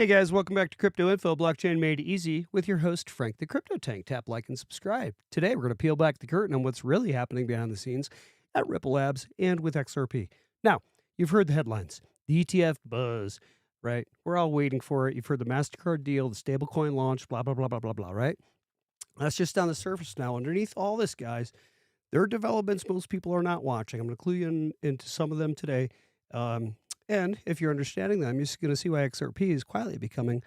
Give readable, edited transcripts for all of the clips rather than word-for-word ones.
Hey guys, welcome back to Crypto Info, Blockchain Made Easy with your host, Frank the Crypto Tank. Tap like and subscribe. Today, we're going to peel back the curtain on what's really happening behind the scenes at Ripple Labs and with XRP. Now, you've heard the headlines, the ETF buzz, right? We're all waiting for it. You've heard the MasterCard deal, the stablecoin launch, blah, blah, blah, blah, blah, blah, right? That's just on the surface now. Underneath all this, guys, there are developments most people are not watching. I'm going to clue you into some of them today. And if you're understanding them, you're just going to see why XRP is quietly becoming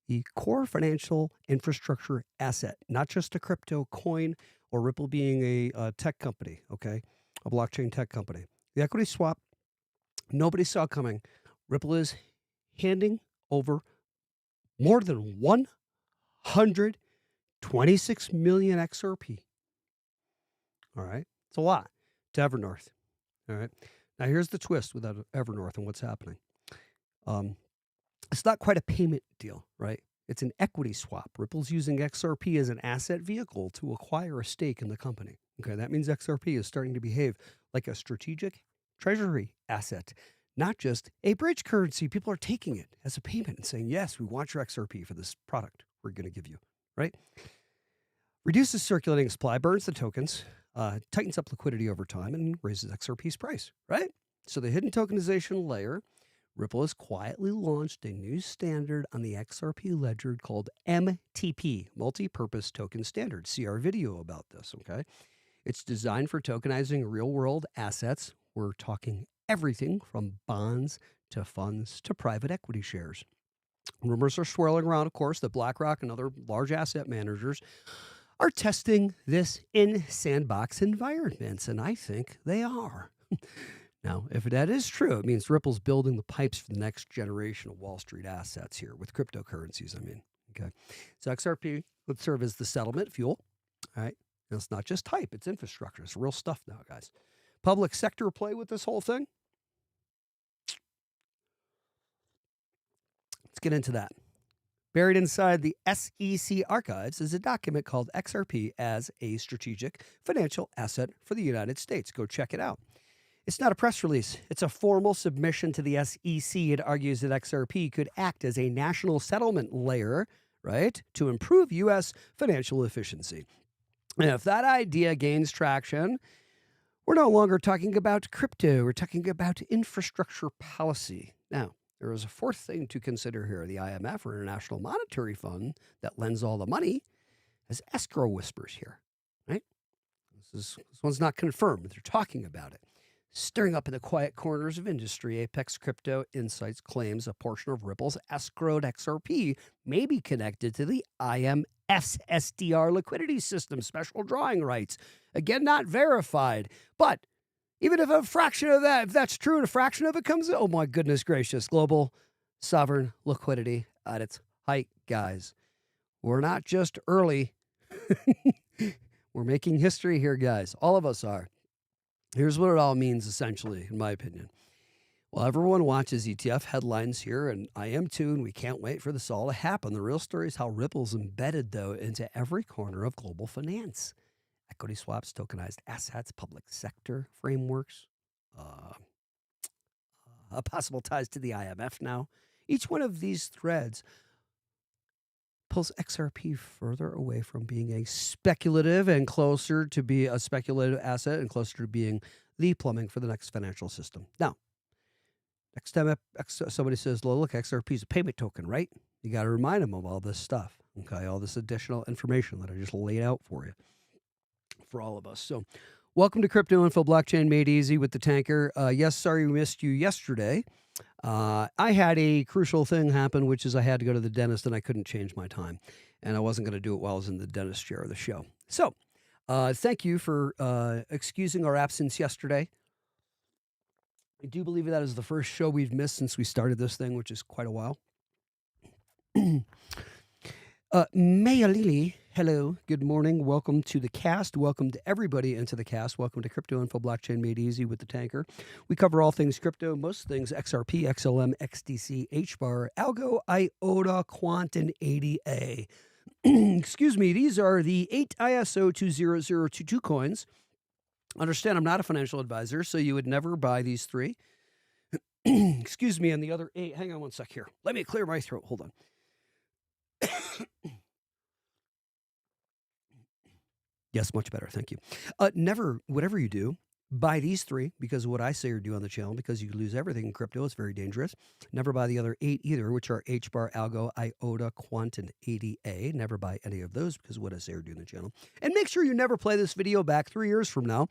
the core financial infrastructure asset, not just a crypto coin or Ripple being a tech company, okay, a blockchain tech company. The equity swap, nobody saw coming. Ripple is handing over more than 126 million XRP. All right, it's a lot to Evernorth. All right. Now, here's the twist with Evernorth and what's happening. It's not quite a payment deal, right? It's an equity swap. Ripple's using XRP as an asset vehicle to acquire a stake in the company. Okay, that means XRP is starting to behave like a strategic treasury asset, not just a bridge currency. People are taking it as a payment and saying, yes, we want your XRP for this product we're going to give you, right? Reduces circulating supply, burns the tokens, tightens up liquidity over time, and raises XRP's price, right? So the hidden tokenization layer, Ripple has quietly launched a new standard on the XRP Ledger called MTP, Multi-Purpose Token Standard. See our video about this, okay? It's designed for tokenizing real-world assets. We're talking everything from bonds to funds to private equity shares. Rumors are swirling around, of course, that BlackRock and other large asset managers are testing this in sandbox environments, and I think they are. Now, if that is true, it means Ripple's building the pipes for the next generation of Wall Street assets here with cryptocurrencies, okay? So XRP would serve as the settlement fuel, all right? And it's not just hype, it's infrastructure. It's real stuff now, guys. Public sector play with this whole thing? Let's get into that. Buried inside the SEC archives is a document called XRP as a strategic financial asset for the United States. Go check it out. It's not a press release. It's a formal submission to the SEC. It argues that XRP could act as a national settlement layer, right, to improve U.S. financial efficiency. And if that idea gains traction, we're no longer talking about crypto. We're talking about infrastructure policy. Now, there is a fourth thing to consider here. The IMF, or International Monetary Fund, that lends all the money, has escrow whispers here, right? This one's not confirmed, but they're talking about it. Stirring up in the quiet corners of industry, Apex Crypto Insights claims a portion of Ripple's escrowed XRP may be connected to the IMF's SDR liquidity system, special drawing rights. Again, not verified, but even if a fraction of that, if that's true and a fraction of it comes in, oh my goodness gracious, global sovereign liquidity at its height, guys. We're not just early. We're making history here, guys. All of us are. Here's what it all means, essentially, in my opinion. Well, everyone watches ETF headlines here, and I am too, and we can't wait for this all to happen. The real story is how Ripple's embedded, though, into every corner of global finance. Equity swaps, tokenized assets, public sector frameworks, possible ties to the IMF now. Each one of these threads pulls XRP further away from being a speculative and closer to be a speculative asset and closer to being the plumbing for the next financial system. Now, next time somebody says, well, look, XRP is a payment token, right? You got to remind them of all this stuff, okay? All this additional information that I just laid out for you, for all of us. So welcome to Crypto Info, Blockchain Made Easy with the Tanker. Yes, sorry we missed you yesterday. I had a crucial thing happen, which is I had to go to the dentist and I couldn't change my time. And I wasn't going to do it while I was in the dentist chair of the show. So thank you for excusing our absence yesterday. I do believe that is the first show we've missed since we started this thing, which is quite a while. Maya Lily, hello, good morning. Welcome to the cast. Welcome to everybody into the cast. Welcome to Crypto Info, Blockchain Made Easy with the Tanker. We cover all things crypto, most things XRP, XLM, XDC, HBAR, Algo, IOTA, Quant, and ADA. Excuse me, these are the 8 ISO 20022 coins. Understand, I'm not a financial advisor, so you would never buy these three. excuse me, and the other 8, hang on one sec here. Let me clear my throat. Hold on. Yes, much better. Thank you. Never, whatever you do, buy these 3 because of what I say or do on the channel, because you could lose everything in crypto. It's very dangerous. Never buy the other 8 either, which are HBAR, Algo, IOTA, Quant, and ADA. Never buy any of those because of what I say or do on the channel. And make sure you never play this video back 3 years from now,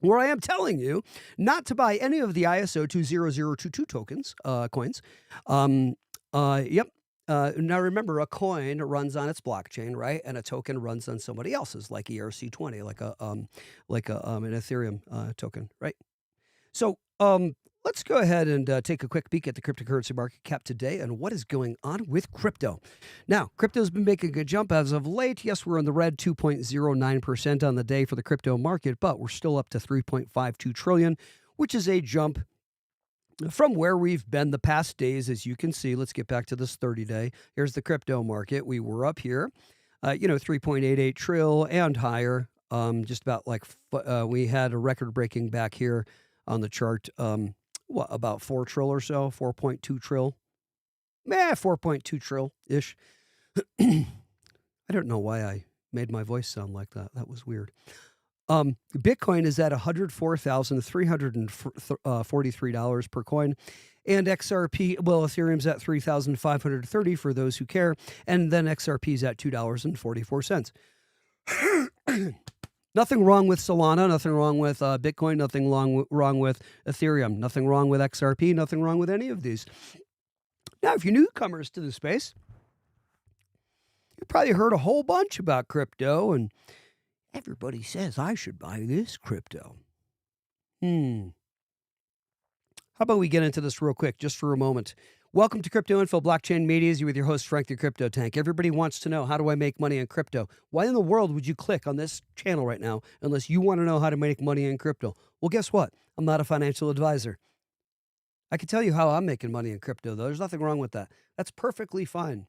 where I am telling you not to buy any of the ISO 20022 tokens, coins. Yep. Now remember, a coin runs on its blockchain, right? And a token runs on somebody else's, like ERC20, like an Ethereum token, right? So let's go ahead and take a quick peek at the cryptocurrency market cap today and what is going on with crypto. Now, crypto's been making a good jump as of late. Yes, we're in the red, 2.09% on the day for the crypto market, but we're still up to 3.52 trillion, which is a jump from where we've been the past days. As you can see, let's get back to this 30-day. Here's the crypto market. We were up here, 3.88 trill and higher. Just about like we had a record-breaking back here on the chart. About 4 trill or so, 4.2 trill. 4.2 trill-ish. I don't know why I made my voice sound like that. That was weird. Bitcoin is at $104,343 per coin. And XRP, well, Ethereum's at $3,530 for those who care. And then XRP is at $2.44. Nothing wrong with Solana, nothing wrong with Bitcoin, nothing wrong with Ethereum, nothing wrong with XRP, nothing wrong with any of these. Now, if you're newcomers to the space, you've probably heard a whole bunch about crypto, and everybody says I should buy this crypto. How about we get into this real quick, just for a moment? Welcome to Crypto Info Blockchain Medias. You with your host, Frank the Crypto Tank. Everybody wants to know, how do I make money in crypto? Why in the world would you click on this channel right now unless you want to know how to make money in crypto? Well, guess what? I'm not a financial advisor. I can tell you how I'm making money in crypto, though. There's nothing wrong with that. That's perfectly fine.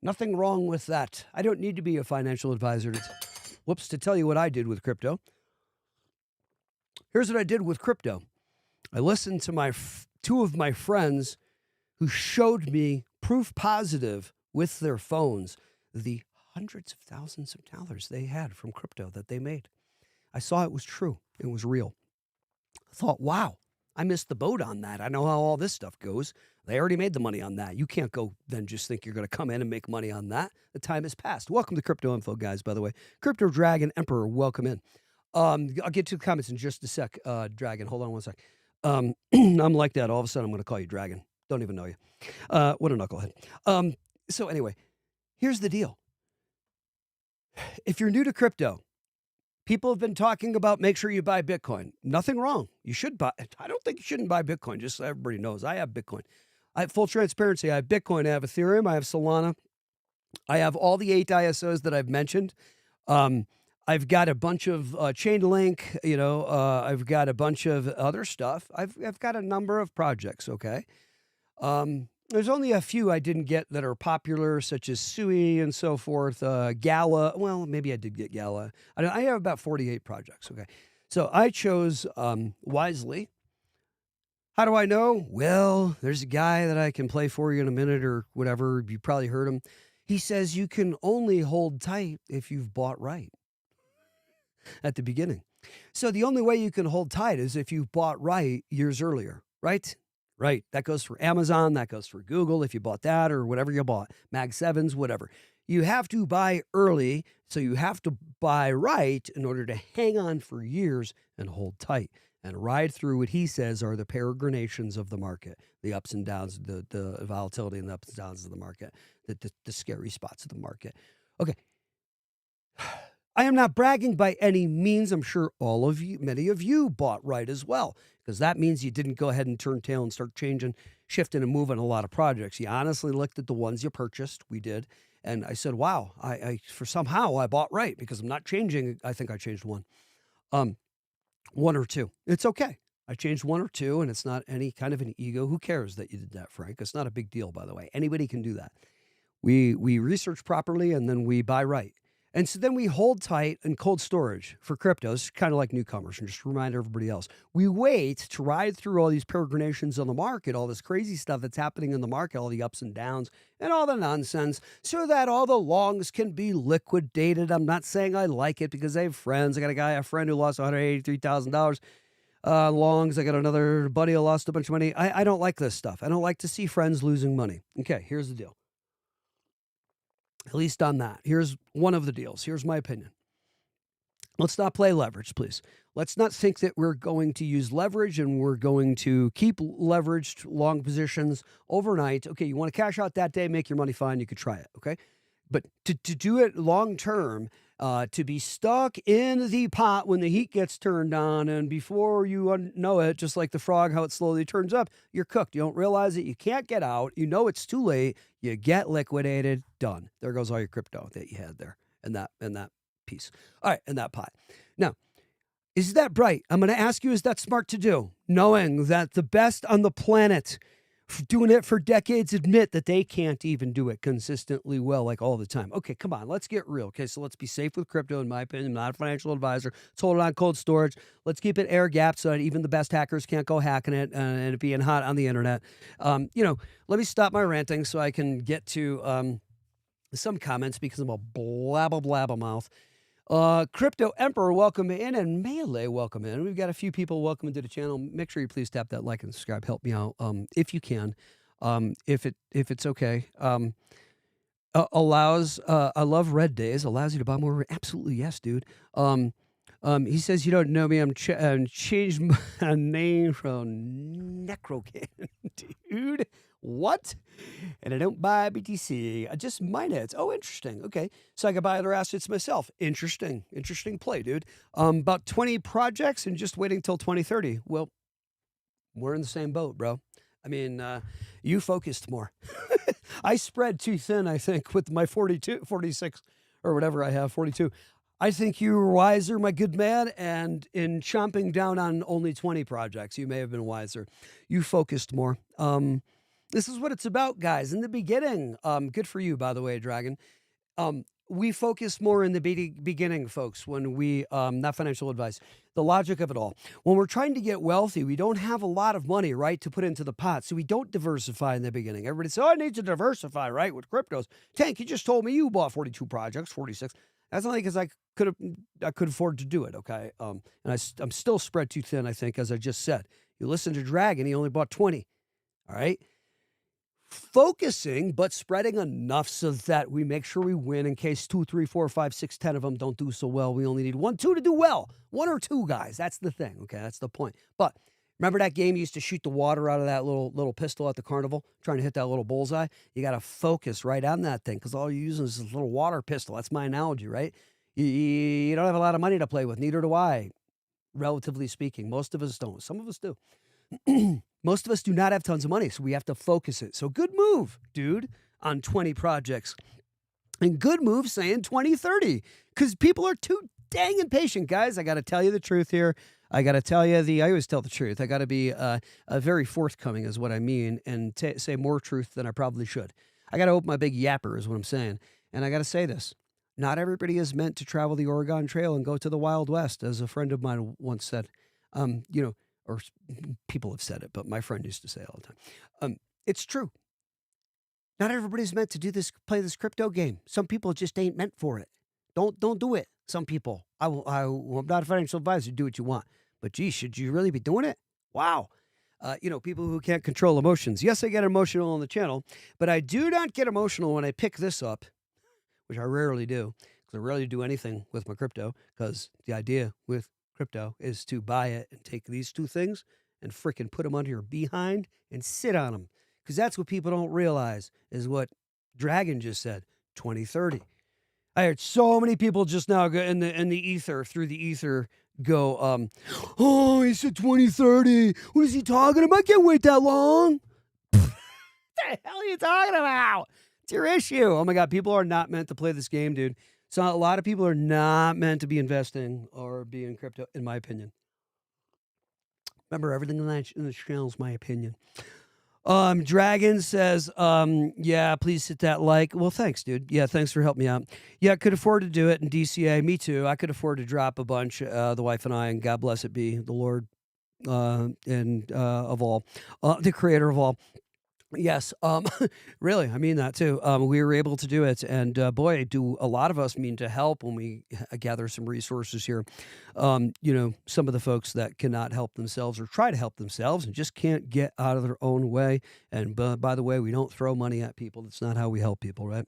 Nothing wrong with that. I don't need to be a financial advisor to tell you what I did with crypto. Here's what I did with crypto. I listened to 2 of my friends who showed me proof positive with their phones the hundreds of thousands of dollars they had from crypto that they made. I saw it was true. It was real. I thought, wow, I missed the boat on that. I know how all this stuff goes. They already made the money on that. You can't go then just think you're going to come in and make money on that. The time has passed. Welcome to Crypto Info, guys, by the way. Crypto Dragon Emperor, welcome in. I'll get to the comments in just a sec, Dragon. Hold on one sec. I'm like that. All of a sudden, I'm going to call you Dragon. Don't even know you. What a knucklehead. So anyway, here's the deal. If you're new to crypto, people have been talking about make sure you buy Bitcoin. Nothing wrong. You should buy. I don't think you shouldn't buy Bitcoin, just so everybody knows. I have Bitcoin. I have full transparency. I have Bitcoin. I have Ethereum. I have Solana. I have all the 8 ISOs that I've mentioned. I've got a bunch of Chainlink, I've got a bunch of other stuff. I've got a number of projects, okay? There's only a few I didn't get that are popular, such as Sui and so forth. Gala, well, maybe I did get Gala. I have about 48 projects, okay? So I chose wisely. How do I know? Well, there's a guy that I can play for you in a minute or whatever. You probably heard him. He says you can only hold tight if you've bought right at the beginning. So the only way you can hold tight is if you've bought right years earlier, right? Right. That goes for Amazon. That goes for Google. If you bought that or whatever you bought, Mag 7s, whatever. You have to buy early. So you have to buy right in order to hang on for years and hold tight and ride through what he says are the peregrinations of the market, the ups and downs, the volatility and the ups and downs of the market, the scary spots of the market. Okay. I am not bragging by any means. I'm sure many of you bought right as well, because that means you didn't go ahead and turn tail and start changing, shifting and moving a lot of projects. You honestly looked at the ones you purchased. We did. And I said, wow, somehow I bought right because I'm not changing. I think I changed one or two. It's okay. I changed 1 or 2 and it's not any kind of an ego. Who cares that you did that, Frank? It's not a big deal, by the way. Anybody can do that. We research properly and then we buy right. And so then we hold tight in cold storage for cryptos, kind of like newcomers, and just remind everybody else. We wait to ride through all these peregrinations on the market, all this crazy stuff that's happening in the market, all the ups and downs, and all the nonsense, so that all the longs can be liquidated. I'm not saying I like it because I have friends. I got a friend who lost $183,000 longs. I got another buddy who lost a bunch of money. I don't like this stuff. I don't like to see friends losing money. Okay, here's the deal. At least on that. Here's one of the deals. Here's my opinion. Let's not play leverage, please. Let's not think that we're going to use leverage and we're going to keep leveraged long positions overnight. Okay, you want to cash out that day, make your money fine, you could try it, okay? But to do it long term, to be stuck in the pot when the heat gets turned on, and before you know it, just like the frog, how it slowly turns up, you're cooked. You don't realize it. You can't get out. You know it's too late. You get liquidated. Done. There goes all your crypto that you had there in that piece. All right, in that pot. Now, is that bright? I'm going to ask you, is that smart to do? Knowing that the best on the planet, doing it for decades, admit that they can't even do it consistently well, like all the time. Okay, come on, let's get real. Okay, so let's be safe with crypto, in my opinion. I'm not a financial advisor. Let's hold it on cold storage. Let's keep it air gapped so that even the best hackers can't go hacking it and it being hot on the internet. Let me stop my ranting so I can get to some comments because I'm a blabba-mouth. Crypto Emperor, welcome in, and Melee, welcome in. We've got a few people welcome to the channel. Make sure you please tap that like and subscribe. Help me out, if you can, if it's okay. Allows, I love red days. Allows you to buy more. Absolutely, yes, dude. He says you don't know me. I'm changed my name from Necrocan, dude. What? And I don't buy BTC. I just mine it. Oh, interesting. Okay. So I can buy other assets myself. Interesting play, dude. About 20 projects and just waiting till 2030. Well, we're in the same boat, bro. I mean, you focused more. I spread too thin, I think, with my 46, or whatever I have, 42. I think you were wiser, my good man, and in chomping down on only 20 projects, you may have been wiser. You focused more. This is what it's about, guys. In the beginning, good for you, by the way, Dragon. We focus more in the beginning, folks, when we, not financial advice, the logic of it all. When we're trying to get wealthy, we don't have a lot of money, right, to put into the pot. So we don't diversify in the beginning. Everybody says, oh, I need to diversify, right, with cryptos. Tank, you just told me you bought 42 projects, 46. That's only because I could afford to do it, okay? And I'm still spread too thin, I think, as I just said. You listen to Dragon, he only bought 20, all right? Focusing, but spreading enough so that we make sure we win in case 2, 3, 4, 5, 6, 10 of them don't do so well. We only need 1, 2 to do well. 1 or 2 guys. That's the thing. Okay, that's the point. But remember that game you used to shoot the water out of that little pistol at the carnival, trying to hit that little bullseye? You got to focus right on that thing because all you're using is this little water pistol. That's my analogy, right? You don't have a lot of money to play with. Neither do I, relatively speaking. Most of us don't. Some of us do. Most of us do not have tons of money, so we have to focus it. So good move, dude, on 20 projects. And good move saying 2030, because people are too dang impatient, guys. I got to tell you the truth here. I got to tell you I always tell the truth. I got to be very forthcoming is what I mean, and say more truth than I probably should. I got to open my big yapper is what I'm saying. And I got to say this. Not everybody is meant to travel the Oregon Trail and go to the Wild West, as a friend of mine once said. Or people have said it, but my friend used to say it all the time. It's true. Not everybody's meant to play this crypto game. Some people just ain't meant for it. Don't do it. Some people. I'm not a financial advisor. Do what you want. But gee, should you really be doing it? Wow. People who can't control emotions. Yes, I get emotional on the channel, but I do not get emotional when I pick this up, which I rarely do, because I rarely do anything with my crypto, because the idea with crypto is to buy it and take these 2 things and frickin' put them under your behind and sit on them. Because that's what people don't realize is what Dragon just said, 2030. I heard so many people just now go in the ether, through the ether, go, oh, he said 2030. What is he talking about? I can't wait that long. What the hell are you talking about? It's your issue. Oh my God, people are not meant to play this game, dude. So a lot of people are not meant to be investing or be in crypto, in my opinion. Remember, everything in this channel is my opinion. Dragon says, yeah, please hit that like. Well, thanks, dude. Yeah, thanks for helping me out. Yeah, could afford to do it in DCA. Me too. I could afford to drop a bunch, the wife and I, and God bless it be the Lord, and of all, the creator of all. Yes, really, I mean that too. We were able to do it, and boy, do a lot of us mean to help when we gather some resources here. Some of the folks that cannot help themselves or try to help themselves and just can't get out of their own way. And by the way, we don't throw money at people. That's not how we help people, right?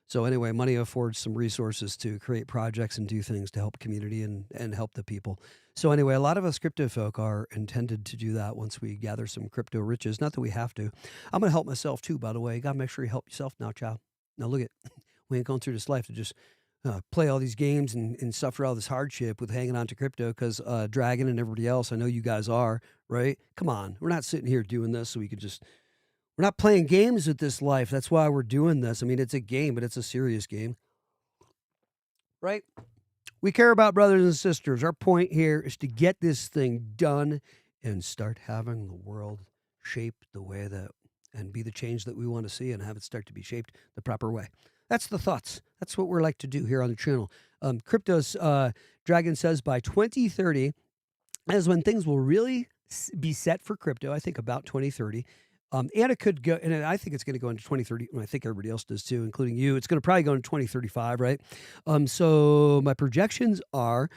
So anyway, money affords some resources to create projects and do things to help community and help the people. So anyway, a lot of us crypto folk are intended to do that once we gather some crypto riches. Not that we have to. I'm going to help myself too, by the way. You got to make sure you help yourself now, child. Now look at, we ain't going through this life to just play all these games and suffer all this hardship with hanging on to crypto because Dragon and everybody else, I know you guys are, right? Come on. We're not sitting here doing this so we could just, we're not playing games with this life. That's why we're doing this. I mean, it's a game, but it's a serious game, right? We care about brothers and sisters. Our point here is to get this thing done and start having the world shaped the way that, and be the change that we want to see and have it start to be shaped the proper way. That's the thoughts. That's what we're like to do here on the channel. Crypto's Dragon says by 2030 is when things will really be set for crypto. I think about 2030. And it could go, and I think it's going to go into 2030. And I think everybody else does too, including you. It's going to probably go into 2035, right? So my projections are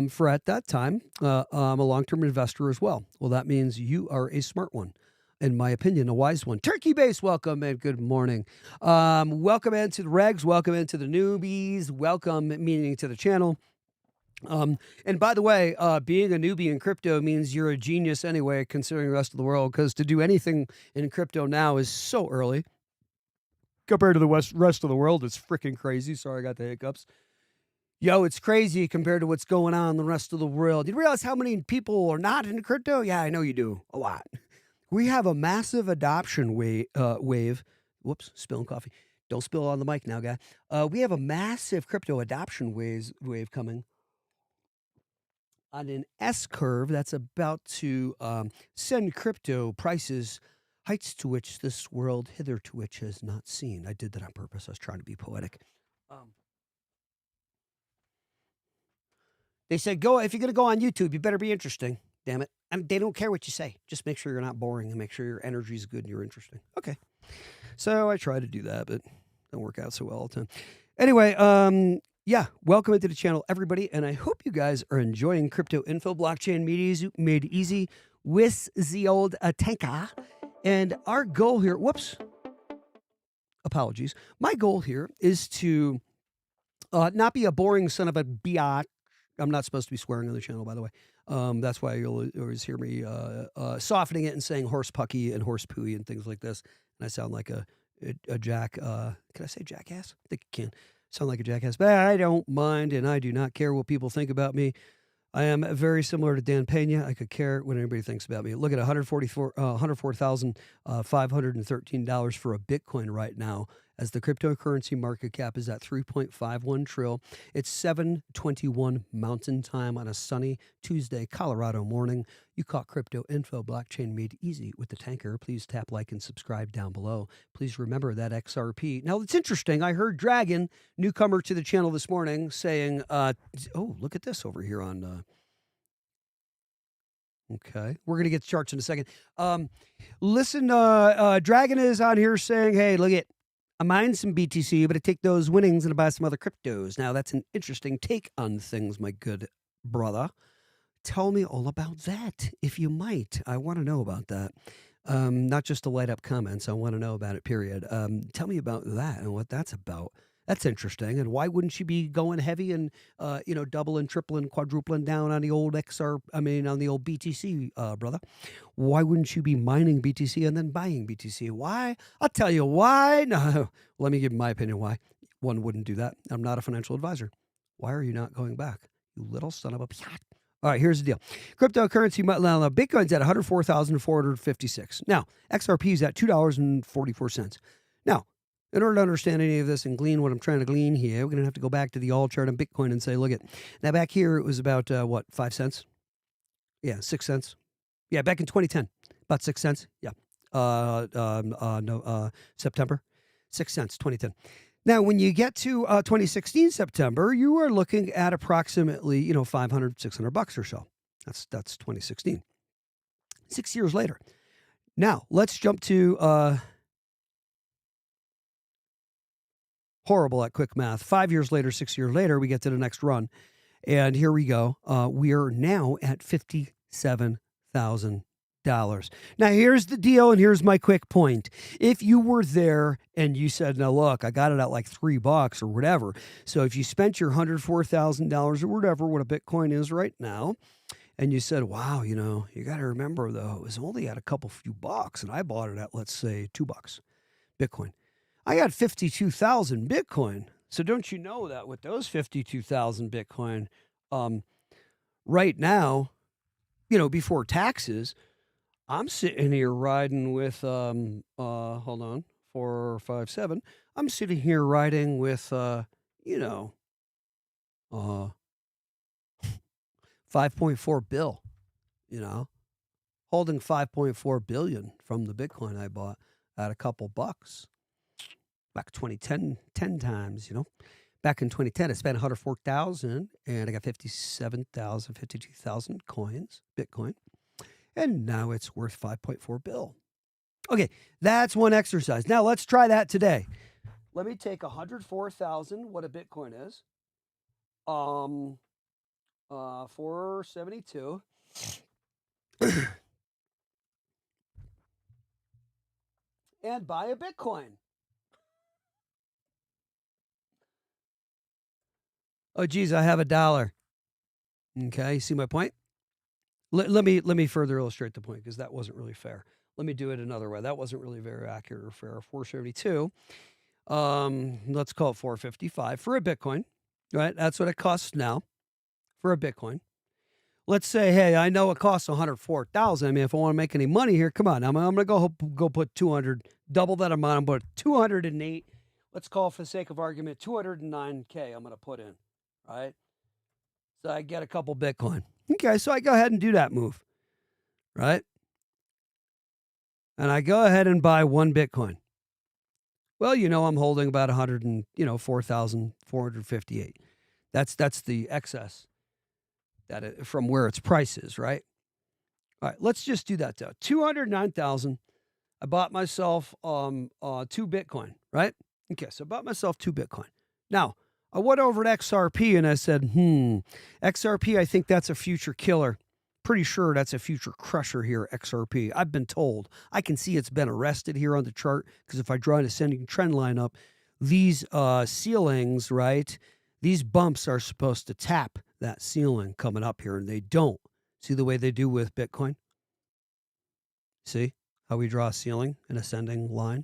for at that time, I'm a long-term investor as well. Well, that means you are a smart one. In my opinion, a wise one. Turkey Base, welcome and good morning. Welcome into the regs. Welcome into the newbies. Welcome, meaning to the channel. And by the way, being a newbie in crypto means you're a genius anyway, considering the rest of the world, because to do anything in crypto now is so early. Compared to the rest of the world, it's freaking crazy. Sorry, I got the hiccups. Yo, it's crazy compared to what's going on in the rest of the world. You realize how many people are not in crypto? Yeah, I know you do. A lot. We have a massive adoption wave. Whoops, spilling coffee. Don't spill on the mic now, guy. We have a massive crypto adoption wave coming on an S curve that's about to send crypto prices heights to which this world hitherto which has not seen. I did that on purpose. I was trying to be poetic. They said, "Go if you're going to go on YouTube, you better be interesting. Damn it! They don't care what you say. Just make sure you're not boring and make sure your energy is good and you're interesting." Okay, so I try to do that, but don't work out so well all the time. Anyway, yeah, welcome into the channel, everybody, and I hope you guys are enjoying Crypto Info Blockchain made easy with the old tanka. And our goal here, whoops, apologies. My goal here is to not be a boring son of a biatch. I'm not supposed to be swearing on the channel, by the way. That's why you'll always hear me softening it and saying horse pucky and horse pooey and things like this. And I sound like a jack. Can I say jackass? I think I can. Sound like a jackass, but I don't mind, and I do not care what people think about me. I am very similar to Dan Pena. I could care what anybody thinks about me. Look at $104,513 for a Bitcoin right now, as the cryptocurrency market cap is at 3.51 trill. It's 7:21 Mountain Time on a sunny Tuesday, Colorado morning. You caught Crypto Info Blockchain made easy with the tanker. Please tap like and subscribe down below. Please remember that XRP. Now, it's interesting. I heard Dragon, newcomer to the channel this morning, saying, oh, look at this over here on... Okay, we're going to get the charts in a second. Listen, Dragon is on here saying, hey, look at, I mine some BTC, but I take those winnings and I buy some other cryptos. Now, that's an interesting take on things, my good brother. Tell me all about that, if you might. I want to know about that. Not just to light up comments. I want to know about it, period. Tell me about that and what that's about. That's interesting. And why wouldn't you be going heavy and, doubling, tripling, quadrupling down on the old on the old BTC, brother? Why wouldn't you be mining BTC and then buying BTC? Why? I'll tell you why. No, let me give my opinion why one wouldn't do that. I'm not a financial advisor. Why are you not going back? You little son of a... All right, here's the deal. Cryptocurrency, Bitcoin's at 104,456. Now, XRP is at $2.44. Now, in order to understand any of this and glean what I'm trying to glean here, we're going to have to go back to the all chart on Bitcoin and say, look at, now back here it was about, 5 cents? Yeah, 6 cents. Yeah, back in 2010, about 6 cents. Yeah. September, 6 cents, 2010. Now, when you get to 2016 September, you are looking at approximately, $500, $600 or so. That's 2016. 6 years later. Now, let's jump to horrible at quick math. 5 years later, 6 years later, we get to the next run. And here we go. We are now at $57,000. Now, here's the deal, and here's my quick point. If you were there and you said, now, look, I got it at like $3 or whatever. So if you spent your $104,000 or whatever, what a Bitcoin is right now, and you said, wow, you got to remember, though, it was only at a couple few bucks, and I bought it at, let's say, $2 Bitcoin. I got 52,000 Bitcoin. So don't you know that with those 52,000 Bitcoin, right now, before taxes, I'm sitting here riding with, hold on, 457. I'm sitting here riding with, 5.4 bill, holding 5.4 billion from the Bitcoin I bought at a couple bucks. Back 2010, 10 times, Back in 2010, I spent 104,000 and I got 52,000 coins, Bitcoin. And now it's worth 5.4 bill. Okay, that's one exercise. Now let's try that today. Let me take 104,000, what a Bitcoin is. 472. And buy a Bitcoin. Oh, geez, I have $1. Okay, see my point? Let me further illustrate the point, because that wasn't really fair. Let me do it another way. That wasn't really very accurate or fair. 472. Let's call it 455 for a Bitcoin, right? That's what it costs now for a Bitcoin. Let's say, hey, I know it costs 104,000. I mean, if I want to make any money here, come on. I'm going to go put 200, double that amount. I'm going to put 208. Let's call it, for the sake of argument, 209K I'm going to put in, right? So I get a couple Bitcoin. Okay, so I go ahead and do that move, right? And I go ahead and buy one Bitcoin. Well, I'm holding about 4,458. That's the excess from where its price is, right? All right, let's just do that though. 209,000. I bought myself 2 Bitcoin, right? Okay, so I bought myself 2 Bitcoin. Now, I went over to XRP and I said, XRP, I think that's a future killer. Pretty sure that's a future crusher here, XRP. I've been told. I can see it's been arrested here on the chart, because if I draw an ascending trend line up, these ceilings, right, these bumps are supposed to tap that ceiling coming up here, and they don't. See the way they do with Bitcoin? See how we draw a ceiling, an ascending line?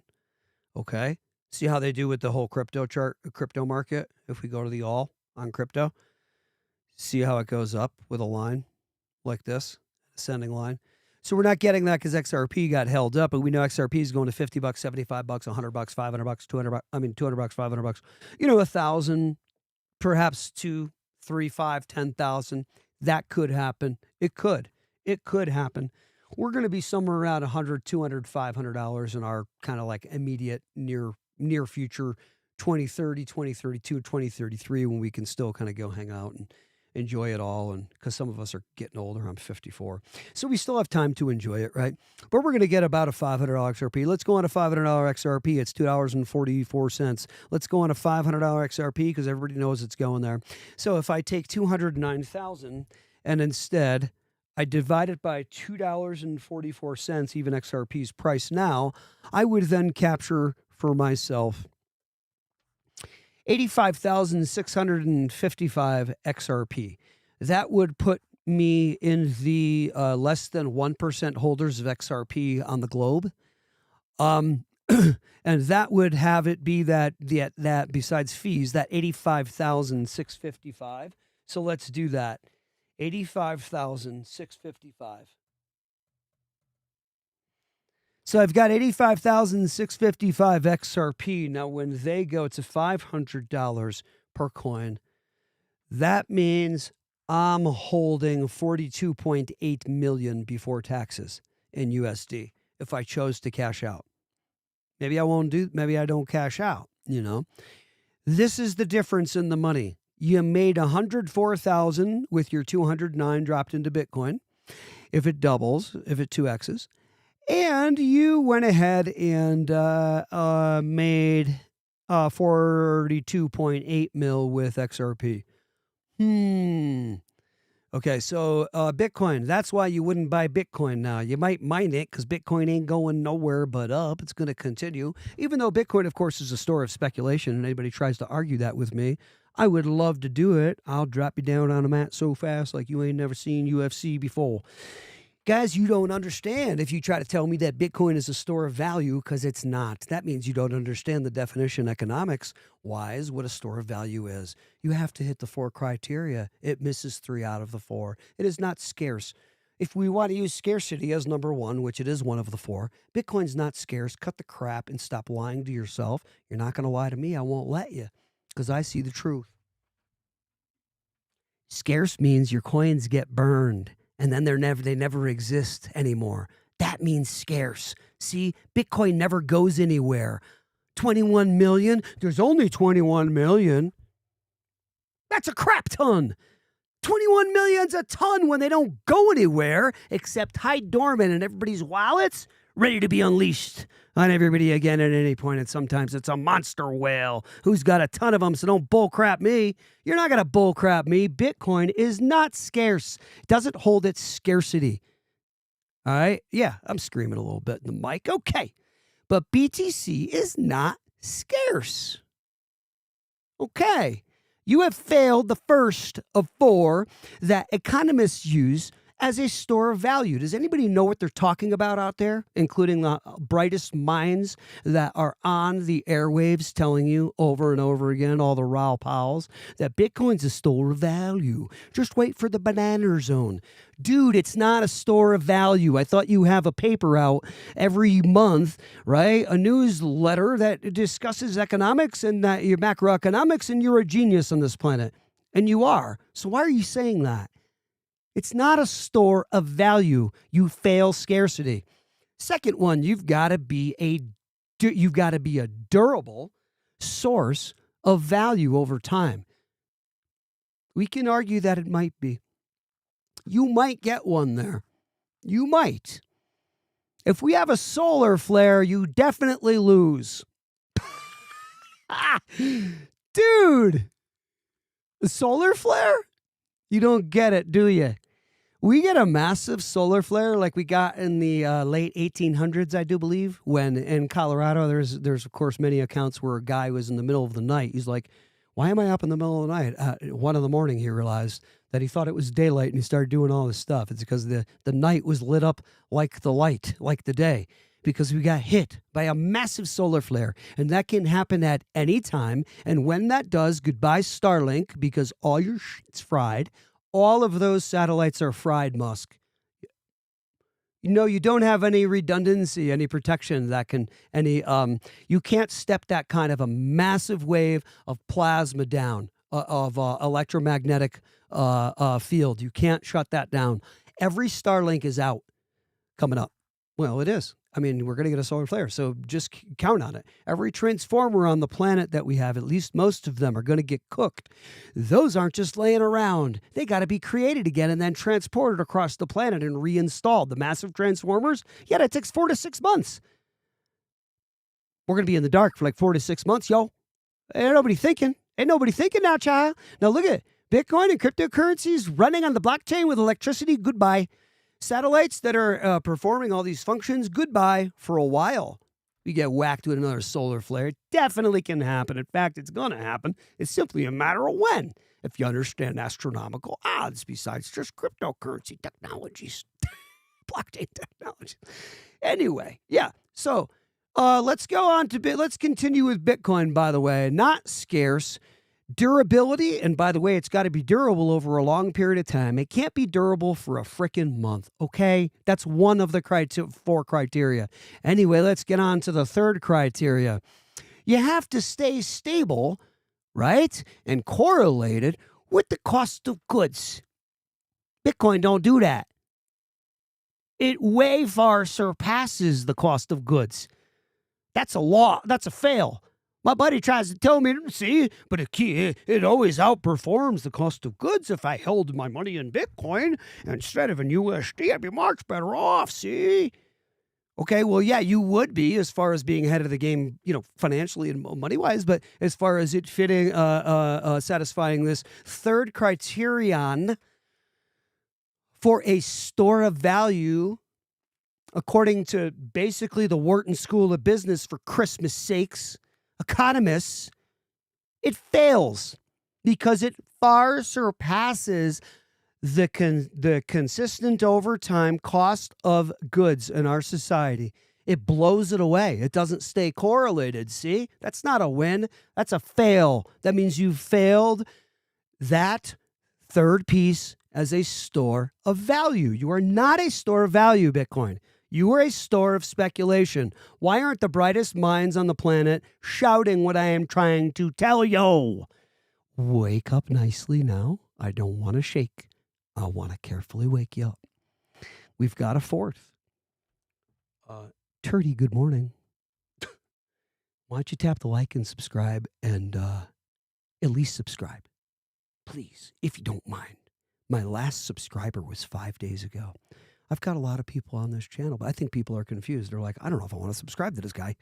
Okay. See how they do with the whole crypto chart, crypto market? If we go to the all on crypto, see how it goes up with a line like this, ascending line. So we're not getting that because XRP got held up, and we know XRP is going to $50, $75, $100, $500, $200. I mean, $200, $500. 1,000, perhaps 2, 3, 5, 10,000. That could happen. It could happen. We're going to be somewhere around $100, $200, $500 in our kind of like immediate near future, 2030, 2032, 2033, when we can still kind of go hang out and enjoy it all. And because some of us are getting older, I'm 54. So we still have time to enjoy it, right? But we're going to get about a $500 XRP. Let's go on a $500 XRP. It's $2.44. Let's go on a $500 XRP, because everybody knows it's going there. So if I take 209,000 and instead I divide it by $2.44, even XRP's price now, I would then capture for myself 85,655 XRP. That would put me in the less than 1% holders of XRP on the globe. And that would have it be that besides fees, that 85,655. So let's do that. 85,655. So I've got 85,655 XRP. Now, when they go to $500 per coin, that means I'm holding 42.8 million before taxes in USD. if I chose to cash out. Maybe I don't cash out, This is the difference in the money. You made 104,000 with your 209 dropped into Bitcoin. If it doubles, if it 2x's, and you went ahead and made 42.8 mil with XRP. Okay, so Bitcoin, that's why you wouldn't buy Bitcoin now. You might mine it because Bitcoin ain't going nowhere but up. It's going to continue. Even though Bitcoin, of course, is a store of speculation, and anybody tries to argue that with me, I would love to do it. I'll drop you down on a mat so fast like you ain't never seen UFC before. Guys, you don't understand if you try to tell me that Bitcoin is a store of value, because it's not. That means you don't understand the definition economics-wise what a store of value is. You have to hit the 4 criteria. It misses 3 out of the 4. It is not scarce. If we want to use scarcity as number 1, which it is one of the 4, Bitcoin's not scarce. Cut the crap and stop lying to yourself. You're not going to lie to me. I won't let you, because I see the truth. Scarce means your coins get burned, and then they never exist anymore. That means scarce. See, Bitcoin never goes anywhere. 21 million? There's only 21 million. That's a crap ton. 21 million's a ton when they don't go anywhere except hide dormant in everybody's wallets, ready to be unleashed on everybody again at any point. And sometimes it's a monster whale who's got a ton of them, so don't bullcrap me. You're not going to bullcrap me. Bitcoin is not scarce. It doesn't hold its scarcity. All right? Yeah, I'm screaming a little bit in the mic. Okay. But BTC is not scarce. Okay. You have failed the first of 4 that economists use as a store of value. Does anybody know what they're talking about out there, including the brightest minds that are on the airwaves telling you over and over again, all the Raw Powells, that Bitcoin's a store of value? Just wait for the banana zone. Dude, it's not a store of value. I thought you have a paper out every month, right? A newsletter that discusses economics and that your macroeconomics, and you're a genius on this planet. And you are. So why are you saying that? It's not a store of value. You fail scarcity. Second one, you've got to be a durable source of value over time. We can argue that it might be. You might get one there. You might. If we have a solar flare, you definitely lose. Dude, a solar flare? You don't get it, do you? We get a massive solar flare like we got in the late 1800s, I do believe, when in Colorado, there's of course many accounts where a guy was in the middle of the night. He's like, why am I up in the middle of the night? 1 a.m, he realized that he thought it was daylight, and he started doing all this stuff. It's because the night was lit up like the light, like the day, because we got hit by a massive solar flare, and that can happen at any time. And when that does, goodbye Starlink, because all your shit's fried. All of those satellites are fried, Musk. You don't have any redundancy, any protection that can, you can't step that kind of a massive wave of plasma down, of electromagnetic field. You can't shut that down. Every Starlink is out coming up. Well, it is. I mean, we're going to get a solar flare, so just count on it. Every transformer on the planet that we have, at least most of them, are going to get cooked. Those aren't just laying around. They got to be created again and then transported across the planet and reinstalled. The massive transformers, yeah, that takes 4 to 6 months. We're going to be in the dark for like 4 to 6 months, yo. Ain't nobody thinking. Ain't nobody thinking now, child. Now look at it. Bitcoin and cryptocurrencies running on the blockchain with electricity, goodbye. Satellites that are performing all these functions, goodbye for a while. We get whacked with another solar flare. It definitely can happen. In fact, it's going to happen. It's simply a matter of when, if you understand astronomical odds besides just cryptocurrency technologies, blockchain technologies. Anyway, yeah. So let's go on to let's continue with Bitcoin, by the way. Not scarce. Durability, and by the way, it's got to be durable over a long period of time. It can't be durable for a frickin' month, okay? That's one of the 4 criteria. Anyway, let's get on to the third criteria. You have to stay stable, right? And correlated with the cost of goods. Bitcoin don't do that. It way far surpasses the cost of goods. That's a law. That's a fail. My buddy tries to tell me, see, but it always outperforms the cost of goods. If I held my money in Bitcoin instead of in USD, I'd be much better off, see? Okay, well, yeah, you would be as far as being ahead of the game, financially and money-wise, but as far as it fitting, satisfying this third criterion for a store of value, according to basically the Wharton School of Business, for Christmas sakes, economists, it fails because it far surpasses the consistent over time cost of goods in our society. It blows it away. It doesn't stay correlated. See, that's not a win. That's a fail. That means you failed that third piece as a store of value. You are not a store of value, Bitcoin. You are a store of speculation. Why aren't the brightest minds on the planet shouting what I am trying to tell you? Wake up nicely now. I don't want to shake. I want to carefully wake you up. We've got a fourth. Turdy, good morning. Why don't you tap the like and subscribe and at least subscribe, please, if you don't mind. My last subscriber was 5 days ago. I've got a lot of people on this channel, but I think people are confused. They're like, I don't know if I want to subscribe to this guy.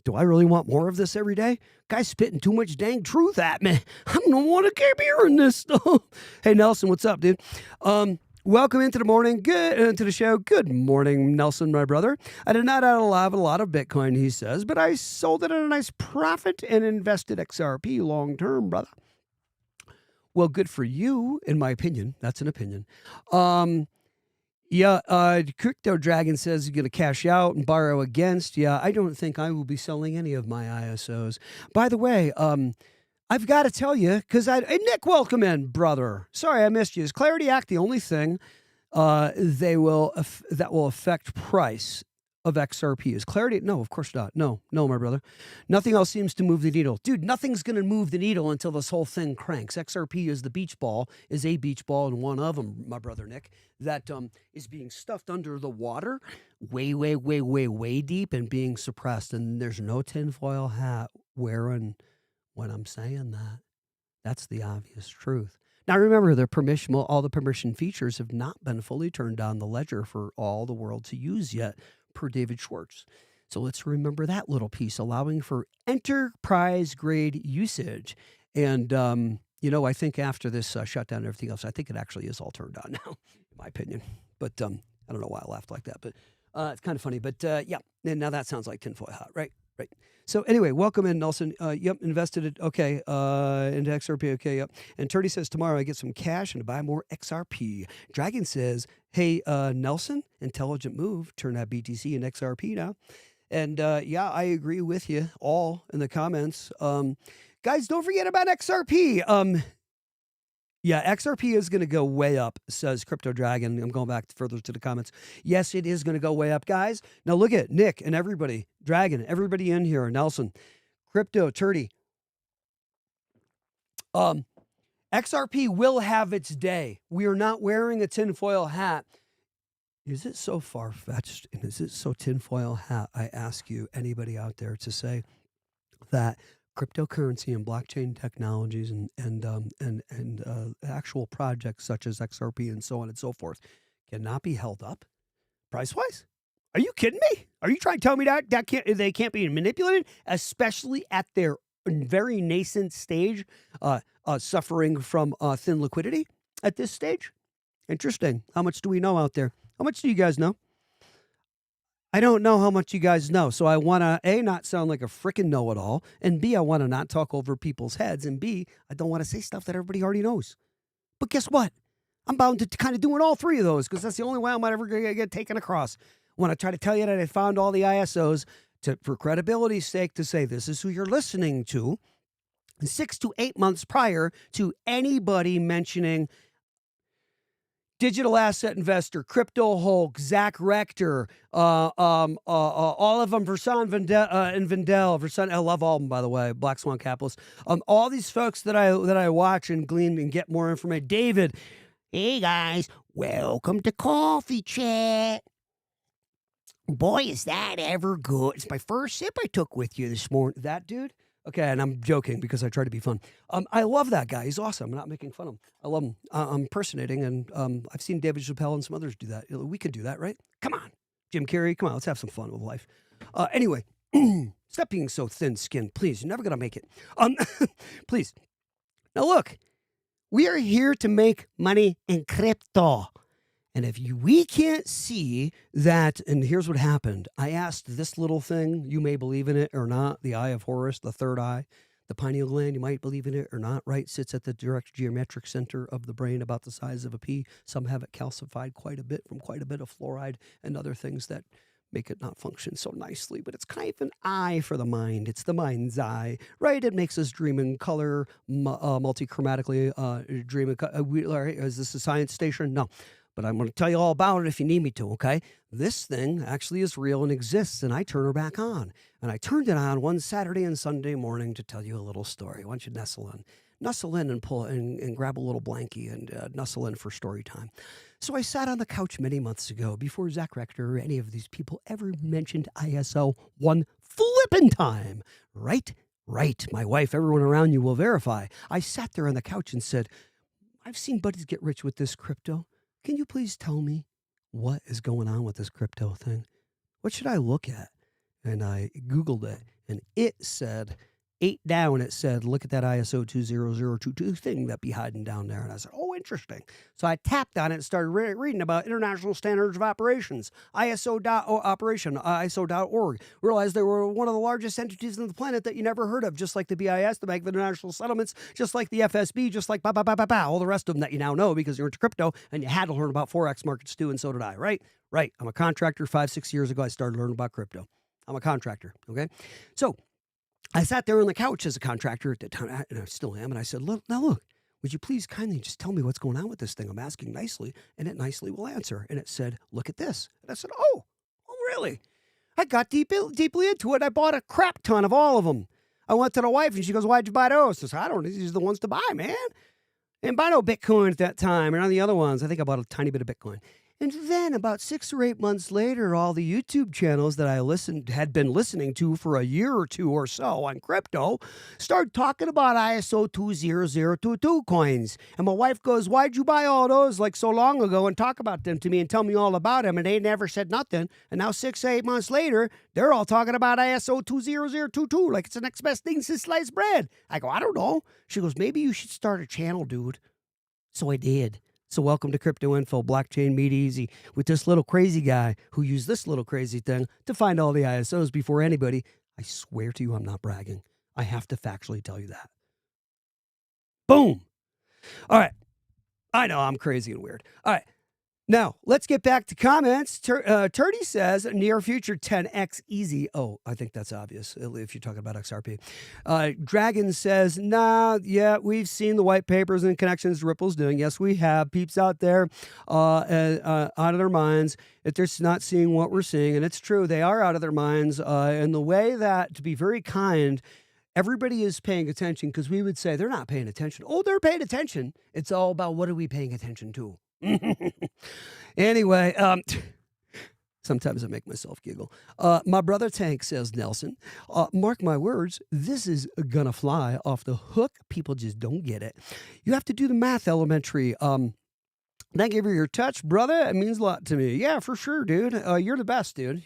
Do I really want more of this every day? Guy's spitting too much dang truth at me. I don't want to keep hearing this stuff. Hey, Nelson, what's up, dude? Welcome into the morning. Into the show. Good morning, Nelson, my brother. I did not have a lot of Bitcoin, he says, but I sold it at a nice profit and invested XRP long term, brother. Well, good for you, in my opinion. That's an opinion. Crypto Dragon says you're going to cash out and borrow against. Yeah, I don't think I will be selling any of my ISOs. By the way, I've got to tell you, because hey, Nick, welcome in, brother. Sorry I missed you. Is Clarity Act the only thing that will affect price of XRP? Is Clarity? No, of course not. No, my brother. Nothing else seems to move the needle. Dude, nothing's going to move the needle until this whole thing cranks. XRP is a beach ball, and one of them, my brother Nick, that is being stuffed under the water way deep and being suppressed. And there's no tinfoil hat wearing when I'm saying that. That's the obvious truth. Now, remember, all the permission features have not been fully turned on the ledger for all the world to use yet, per David Schwartz. So let's remember that little piece, allowing for enterprise-grade usage. And, I think after this shutdown and everything else, I think it actually is all turned on now, in my opinion. But I don't know why I laughed like that, but it's kind of funny. But, yeah, and now that sounds like tinfoil hat, right? Right. So anyway, welcome in, Nelson. Yep, invested it. Okay, into XRP. Okay, yep. And Turdy says tomorrow I get some cash and buy more XRP. Dragon says, hey, Nelson, intelligent move. Turn that BTC and XRP now. And yeah, I agree with you all in the comments. Guys, don't forget about XRP. Yeah, XRP is going to go way up, says Crypto Dragon. I'm going back further to the comments. Yes, it is going to go way up, guys. Now look at Nick and everybody, Dragon, everybody in here, Nelson, Crypto, Turdy. XRP will have its day. We are not wearing a tinfoil hat. Is it so far-fetched and is it so tinfoil hat, I ask you, anybody out there, to say that cryptocurrency and blockchain technologies and actual projects such as XRP and so on and so forth cannot be held up price-wise? Are you kidding me? Are you trying to tell me that they can't be manipulated, especially at their very nascent stage, suffering from thin liquidity at this stage? Interesting. How much do we know out there? How much do you guys know? I don't know how much you guys know, so I want to, A, not sound like a freaking know-it-all, and B, I want to not talk over people's heads, and B, I don't want to say stuff that everybody already knows. But guess what? I'm bound to kind of doing all three of those, because that's the only way I might ever get taken across. When I try to tell you that I found all the ISOs for credibility's sake to say this is who you're listening to, 6 to 8 months prior to anybody mentioning digital asset investor, crypto Hulk, Zach Rector, all of them, Versan and Vendel, Versan, I love all of them, by the way, Black Swan Capitalist. All these folks that I watch and glean and get more information. David, hey guys, welcome to Coffee Chat. Boy, is that ever good. It's my first sip I took with you this morning. That dude? Okay, and I'm joking because I try to be fun. I love that guy. He's awesome. I'm not making fun of him. I love him. I'm impersonating, and I've seen David Chappelle and some others do that. We can do that, right? Come on. Jim Carrey, come on, let's have some fun with life. Anyway, stop being so thin-skinned, please. You're never going to make it. Please. Now, look, we are here to make money in crypto. And if we can't see that, and here's what happened. I asked this little thing, you may believe in it or not, the eye of Horus, the third eye, the pineal gland, you might believe in it or not, right? Sits at the direct geometric center of the brain, about the size of a pea. Some have it calcified quite a bit from quite a bit of fluoride and other things that make it not function so nicely, but it's kind of an eye for the mind. It's the mind's eye, right? It makes us dream in color, multi-chromatically, dream in color. Is this a science station? No. But I'm going to tell you all about it if you need me to, okay? This thing actually is real and exists, and I turn her back on. And I turned it on one Saturday and Sunday morning to tell you a little story. Why don't you nestle in and pull and grab a little blankie and nestle in for story time. So I sat on the couch many months ago before Zach Rector or any of these people ever mentioned ISO one flippin' time. Right? Right. My wife, everyone around you will verify. I sat there on the couch and said, I've seen buddies get rich with this crypto. Can you please tell me what is going on with this crypto thing? What should I look at? And I Googled it, and it said, 8 down, it said, look at that ISO 20022 thing that be hiding down there. And I said, oh, interesting. So I tapped on it and started reading about International Standards of Operations, ISO.org. Realized they were one of the largest entities on the planet that you never heard of, just like the BIS, the Bank of International Settlements, just like the FSB, just like all the rest of them that you now know because you're into crypto and you had to learn about Forex markets too, and so did I, right? Right. I'm a contractor. 5-6 years ago, I started learning about crypto. I'm a contractor, okay? So I sat there on the couch as a contractor at the time, and I still am, and I said, look, would you please kindly just tell me what's going on with this thing? I'm asking nicely, and it nicely will answer. And it said, look at this. And I said, oh, really? I got deeply into it. I bought a crap ton of all of them. I went to the wife, and she goes, why'd you buy those? I said, I don't know. These are the ones to buy, man. And buy no Bitcoin at that time, and on the other ones, I think I bought a tiny bit of Bitcoin. And then about 6 or 8 months later, all the YouTube channels that I had been listening to for a year or two or so on crypto started talking about ISO 20022 coins. And my wife goes, why'd you buy all those like so long ago and talk about them to me and tell me all about them? And they never said nothing. And now 6 or 8 months later, they're all talking about ISO 20022 like it's the next best thing since sliced bread. I go, I don't know. She goes, maybe you should start a channel, dude. So I did. So welcome to Crypto Info, Blockchain Made Easy, with this little crazy guy who used this little crazy thing to find all the ISOs before anybody. I swear to you, I'm not bragging. I have to factually tell you that. Boom. All right. I know I'm crazy and weird. All right. Now, let's get back to comments. Turdy says, near future 10x easy. Oh, I think that's obvious if you're talking about XRP. Dragon says, nah, yeah, we've seen the white papers and connections Ripple's doing. Yes, we have. Peeps out there out of their minds if they're not seeing what we're seeing. And it's true, they are out of their minds. And the way that, to be very kind, everybody is paying attention because we would say they're not paying attention. Oh, they're paying attention. It's all about what are we paying attention to? Anyway, sometimes I make myself giggle. My brother Tank says, Nelson, mark my words, this is gonna fly off the hook. People just don't get it. You have to do the math elementary. Thank you for your touch, brother. It means a lot to me. Yeah, for sure, dude. You're the best, dude.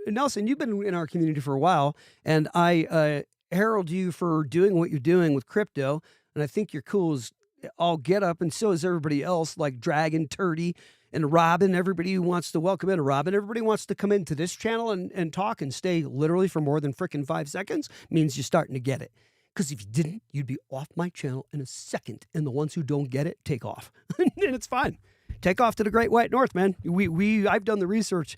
Nelson, you've been in our community for a while, and I herald you for doing what you're doing with crypto, and I think you're cool as all get up, and so is everybody else, like Dragon, Turdy, and Robin. Everybody who wants to welcome in Robin, everybody wants to come into this channel and talk and stay literally for more than frickin' 5 seconds means you're starting to get it. Because if you didn't, you'd be off my channel in a second. And the ones who don't get it, take off. And it's fine. Take off to the Great White North, man. I've done the research.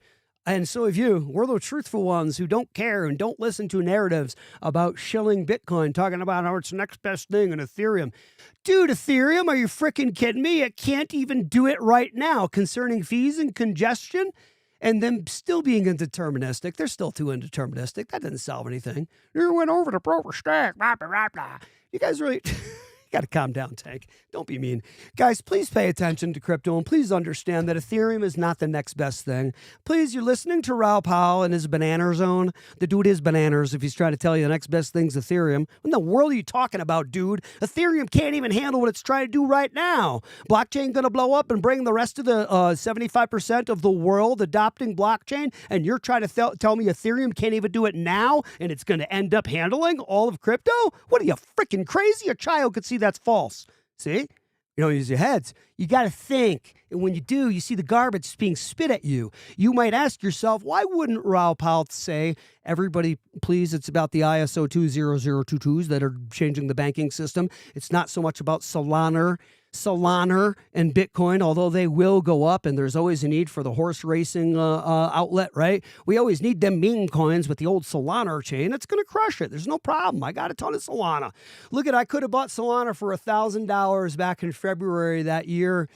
And so have you. We're the truthful ones who don't care and don't listen to narratives about shilling Bitcoin, talking about how it's the next best thing in Ethereum. Dude, Ethereum, are you freaking kidding me? It can't even do it right now concerning fees and congestion and them still being indeterministic. They're still too indeterministic. That didn't solve anything. You went over the proper stack, blah, blah, blah, blah. You guys Got to calm down, Tank. Don't be mean. Guys, please pay attention to crypto and please understand that Ethereum is not the next best thing. Please, you're listening to Raoul Powell and his banana zone. The dude is bananas if he's trying to tell you the next best thing's Ethereum. What in the world are you talking about, dude? Ethereum can't even handle what it's trying to do right now. Blockchain going to blow up and bring the rest of the 75% of the world adopting blockchain, and you're trying to tell me Ethereum can't even do it now, and it's going to end up handling all of crypto? What are you, freaking crazy? A child could see that's false. See? You don't use your heads. You got to think. And when you do, you see the garbage being spit at you. You might ask yourself, why wouldn't Raoul Powell say, everybody, please, it's about the ISO 20022s that are changing the banking system. It's not so much about Solana and Bitcoin, although they will go up, and there's always a need for the horse racing outlet, right? We always need them meme coins with the old Solana chain. It's going to crush it. There's no problem. I got a ton of Solana. Look I could have bought Solana for $1,000 back in February that year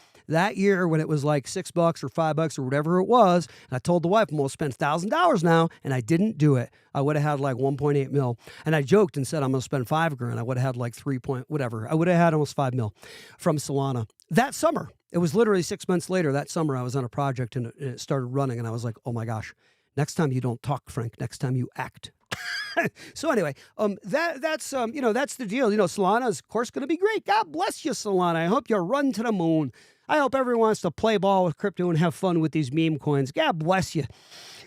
when it was like $6 or $5 or whatever it was. And I told the wife, I'm going to spend $1,000 now, and I didn't do it. I would have had like 1.8 mil. And I joked and said, I'm going to spend $5,000. I would have had like 3 point, whatever. I would have had almost 5 mil from Solana. That summer, it was literally 6 months later, that summer I was on a project and it started running, and I was like, oh my gosh, next time you don't talk, Frank, next time you act. So anyway, that's the deal. Solana is of course going to be great. God bless you, Solana. I hope you run to the moon. I hope everyone wants to play ball with crypto and have fun with these meme coins. God bless you.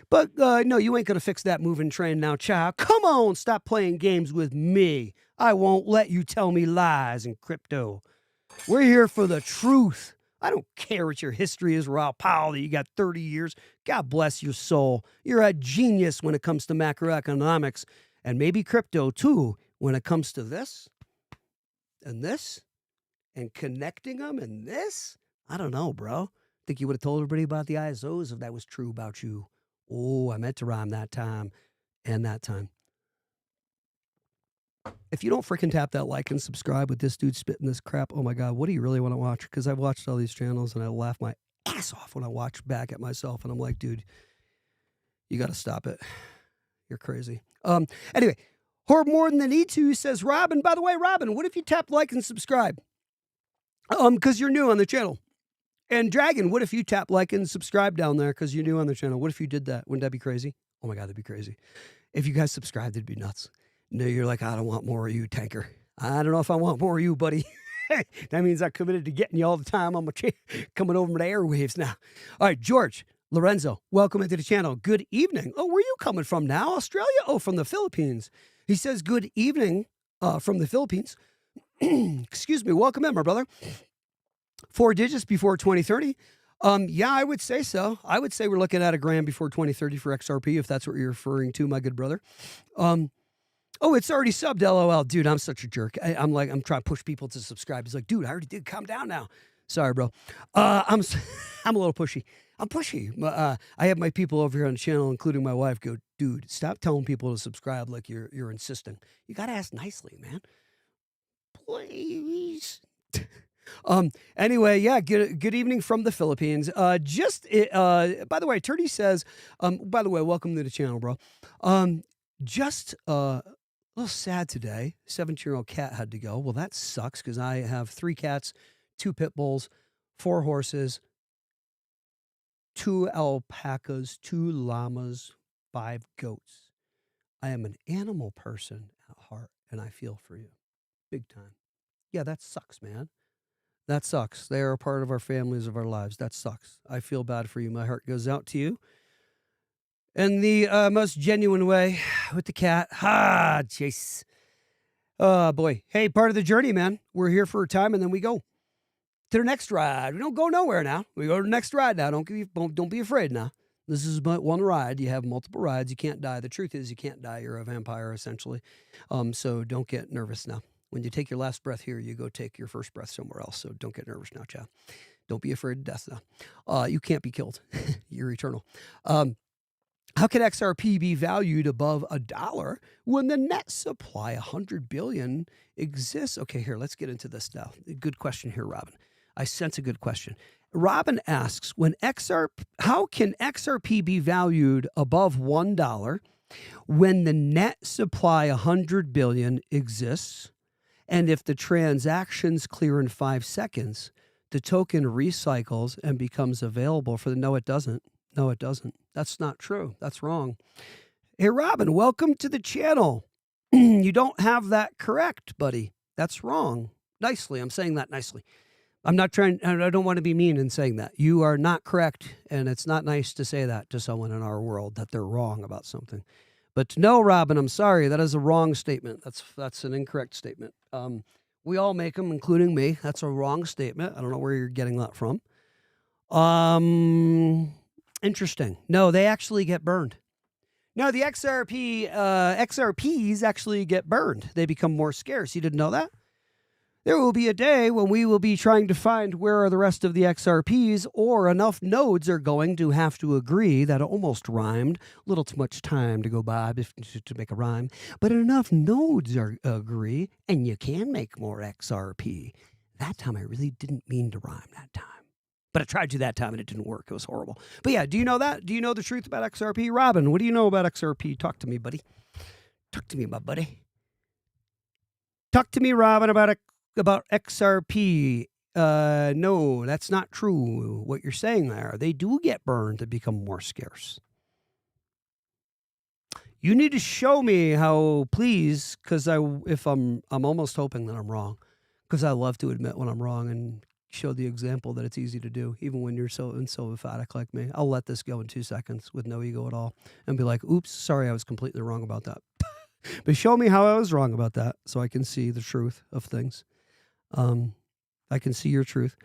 But no, you ain't going to fix that moving train now, child. Come on, stop playing games with me. I won't let you tell me lies in crypto. We're here for the truth. I don't care what your history is, Raoul Powell, that you got 30 years. God bless your soul. You're a genius when it comes to macroeconomics, and maybe crypto too, when it comes to this and this and connecting them and this. I don't know, bro. Think you would have told everybody about the ISOs if that was true about you. Oh, I meant to rhyme that time and that time. If you don't freaking tap that like and subscribe with this dude spitting this crap, oh my God, what do you really want to watch? Because I've watched all these channels and I laugh my ass off when I watch back at myself, and I'm like, dude, you got to stop it. You're crazy. Anyway, Horror More Than the Need To says, Robin, by the way, Robin, what if you tap like and subscribe? Because you're new on the channel. And Dragon, what if you tap like and subscribe down there because you're new on the channel? What if you did that? Wouldn't that be crazy? Oh my God, that'd be crazy. If you guys subscribed, it'd be nuts. No, you're like, I don't want more of you, Tanker. I don't know if I want more of you, buddy. That means I'm committed to getting you all the time. I'm coming over the airwaves now. All right, George Lorenzo, welcome into the channel. Good evening. Oh, where are you coming from now? Australia? Oh, from the Philippines. He says, good evening from the Philippines. Excuse me. Welcome in, my brother. 4 digits before 2030. Yeah, I would say so. I would say we're looking at $1,000 before 2030 for XRP, if that's what you're referring to, my good brother. Oh, it's already subbed, LOL. Dude, I'm such a jerk. I'm trying to push people to subscribe. He's like, dude, I already did. Calm down now. Sorry, bro. I'm a little pushy. I'm pushy. I have my people over here on the channel, including my wife, go, dude, stop telling people to subscribe like you're insisting. You got to ask nicely, man. Please. Anyway, yeah, good evening from the Philippines. By the way, Turdy says, by the way, welcome to the channel, bro. Just a little sad today. 17-year-old cat had to go. Well, that sucks because I have 3 cats, 2 pit bulls, 4 horses, 2 alpacas, 2 llamas, 5 goats. I am an animal person at heart, and I feel for you. Big time. Yeah, that sucks, man. That sucks. They are a part of our families, of our lives. That sucks. I feel bad for you. My heart goes out to you. In the most genuine way with the cat. Jeez. Oh, boy. Hey, part of the journey, man. We're here for a time, and then we go to the next ride. We don't go nowhere now. We go to the next ride now. Don't be afraid now. This is but one ride. You have multiple rides. You can't die. The truth is you can't die. You're a vampire, essentially. So don't get nervous now. When you take your last breath here, you go take your first breath somewhere else. So don't get nervous now, child. Don't be afraid of death now. You can't be killed. You're eternal. How can XRP be valued above $1 when the net supply 100 billion exists? Okay, here, let's get into this now. Good question here, Robin. I sense a good question. Robin asks, how can XRP be valued above $1 when the net supply 100 billion exists And if the transactions clear in 5 seconds, the token recycles and becomes available for the... No, it doesn't. No, it doesn't. That's not true. That's wrong. Hey, Robin, welcome to the channel. You don't have that correct, buddy. That's wrong. Nicely. I'm saying that nicely. I'm not trying... I don't want to be mean in saying that. You are not correct, and it's not nice to say that to someone in our world, that they're wrong about something. But no, Robin, I'm sorry. That is a wrong statement. That's an incorrect statement. We all make them, including me. That's a wrong statement. I don't know where you're getting that from. Interesting. No, they actually get burned. No, the XRPs actually get burned. They become more scarce. You didn't know that? There will be a day when we will be trying to find where are the rest of the XRPs, or enough nodes are going to have to agree. That almost rhymed. A little too much time to go by to make a rhyme. But enough nodes agree, and you can make more XRP. That time I really didn't mean to rhyme that time. But I tried to that time and it didn't work. It was horrible. But yeah, do you know that? Do you know the truth about XRP? Robin, what do you know about XRP? Talk to me, buddy. Talk to me, my buddy. Talk to me, Robin, about XRP. No, that's not true. What you're saying there, they do get burned to become more scarce. You need to show me how, please, because I'm almost hoping that I'm wrong, because I love to admit when I'm wrong and show the example that it's easy to do, even when you're so emphatic like me. I'll let this go in 2 seconds with no ego at all and be like, oops, sorry, I was completely wrong about that. But show me how I was wrong about that so I can see the truth of things. I can see your truth.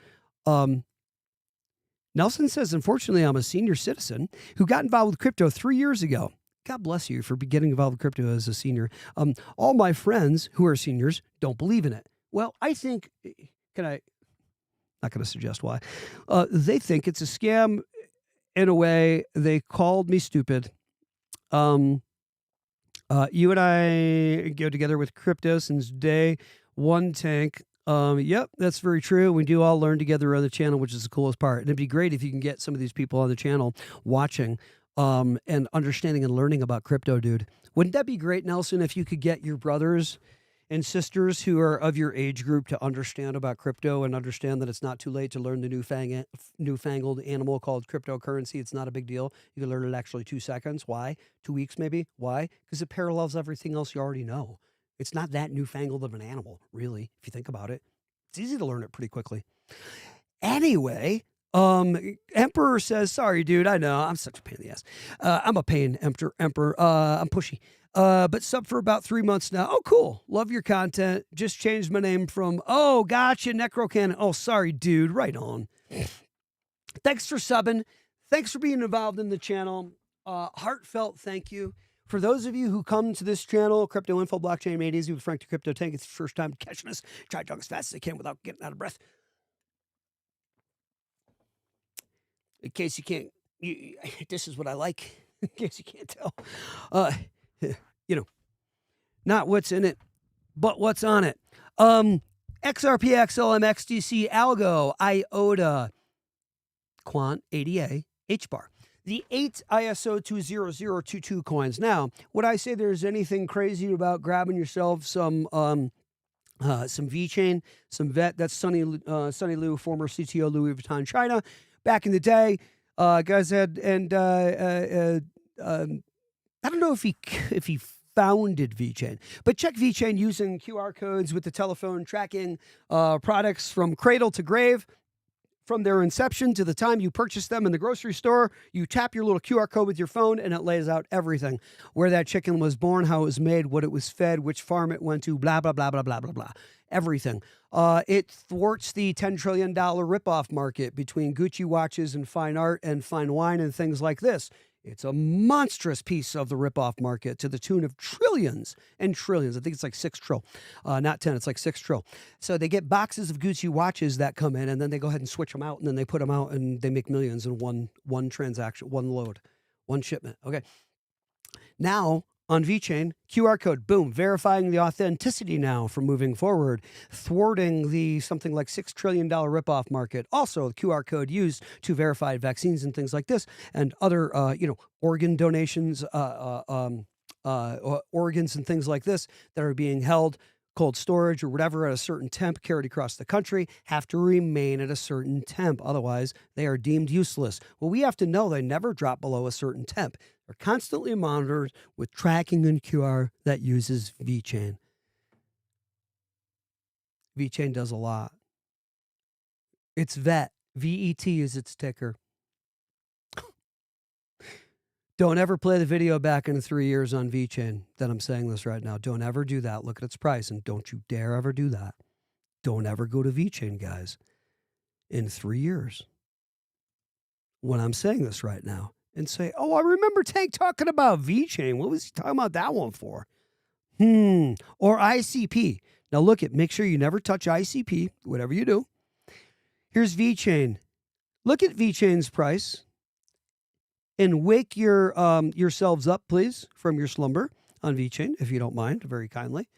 Nelson says, unfortunately, I'm a senior citizen who got involved with crypto 3 years ago. God bless you for getting involved with crypto as a senior. All my friends who are seniors don't believe in it. Well, I think, not going to suggest why. They think it's a scam in a way. They called me stupid. You and I go together with crypto since day one tank. Yep, that's very true. We do all learn together on the channel, which is the coolest part. And it'd be great if you can get some of these people on the channel watching and understanding and learning about crypto, dude. Wouldn't that be great, Nelson, if you could get your brothers and sisters who are of your age group to understand about crypto and understand that it's not too late to learn the newfangled animal called cryptocurrency? It's not a big deal. You can learn it in actually 2 seconds. Why? 2 weeks maybe. Why? Because it parallels everything else you already know. It's not that newfangled of an animal, really, if you think about it. It's easy to learn it pretty quickly. Anyway, Emperor says, sorry, dude, I know, I'm such a pain in the ass. I'm a pain, Emperor. I'm pushy. But sub for about 3 months now. Oh, cool. Love your content. Just changed my name from, oh, gotcha, Necrocannon. Oh, sorry, dude. Right on. Thanks for subbing. Thanks for being involved in the channel. Heartfelt thank you. For those of you who come to this channel, Crypto Info, Blockchain Made Easy with Frank the Crypto Tank, it's the first time catching us. Try to talk as fast as I can without getting out of breath. In case you can't, this is what I like. In case you can't tell. You know, not what's in it, but what's on it. XRP, XLM, XDC, Algo, IOTA, Quant, ADA, HBAR. The 8 ISO 20022 coins. Now, would I say there's anything crazy about grabbing yourself some VeChain, some VET? That's Sonny Liu, former CTO Louis Vuitton China. Back in the day, guys had, and I don't know if he founded VeChain, but check VeChain using QR codes with the telephone tracking products from cradle to grave. From their inception to the time you purchase them in the grocery store, you tap your little QR code with your phone and it lays out everything. Where that chicken was born, how it was made, what it was fed, which farm it went to, blah, blah, blah, blah, blah, blah, blah. Everything. It thwarts the $10 trillion ripoff market between Gucci watches and fine art and fine wine and things like this. It's a monstrous piece of the ripoff market to the tune of trillions and trillions. I think it's like 6 trill, not 10. It's like 6 trill. So they get boxes of Gucci watches that come in, and then they go ahead and switch them out, and then they put them out, and they make millions in one transaction, one load, one shipment. Okay. Now on VeChain, QR code, boom, verifying the authenticity now for moving forward, thwarting the something like $6 trillion ripoff market. Also, QR code used to verify vaccines and things like this, and other, organ donations, organs and things like this that are being held cold storage or whatever at a certain temp carried across the country have to remain at a certain temp. Otherwise, they are deemed useless. Well, we have to know they never drop below a certain temp. They're constantly monitored with tracking and QR that uses VeChain. VeChain does a lot. It's VET. V-E-T is its ticker. Don't ever play the video back in 3 years on VeChain that I'm saying this right now. Don't ever do that. Look at its price, and don't you dare ever do that. Don't ever go to VeChain, guys, in 3 years when I'm saying this right now and say, oh, I remember Tank talking about VeChain. What was he talking about that one for? Or ICP. Now look at, make sure you never touch ICP, whatever you do. Here's VeChain. Look at VeChain's price. And wake yourselves up, please, from your slumber on VeChain, if you don't mind, very kindly.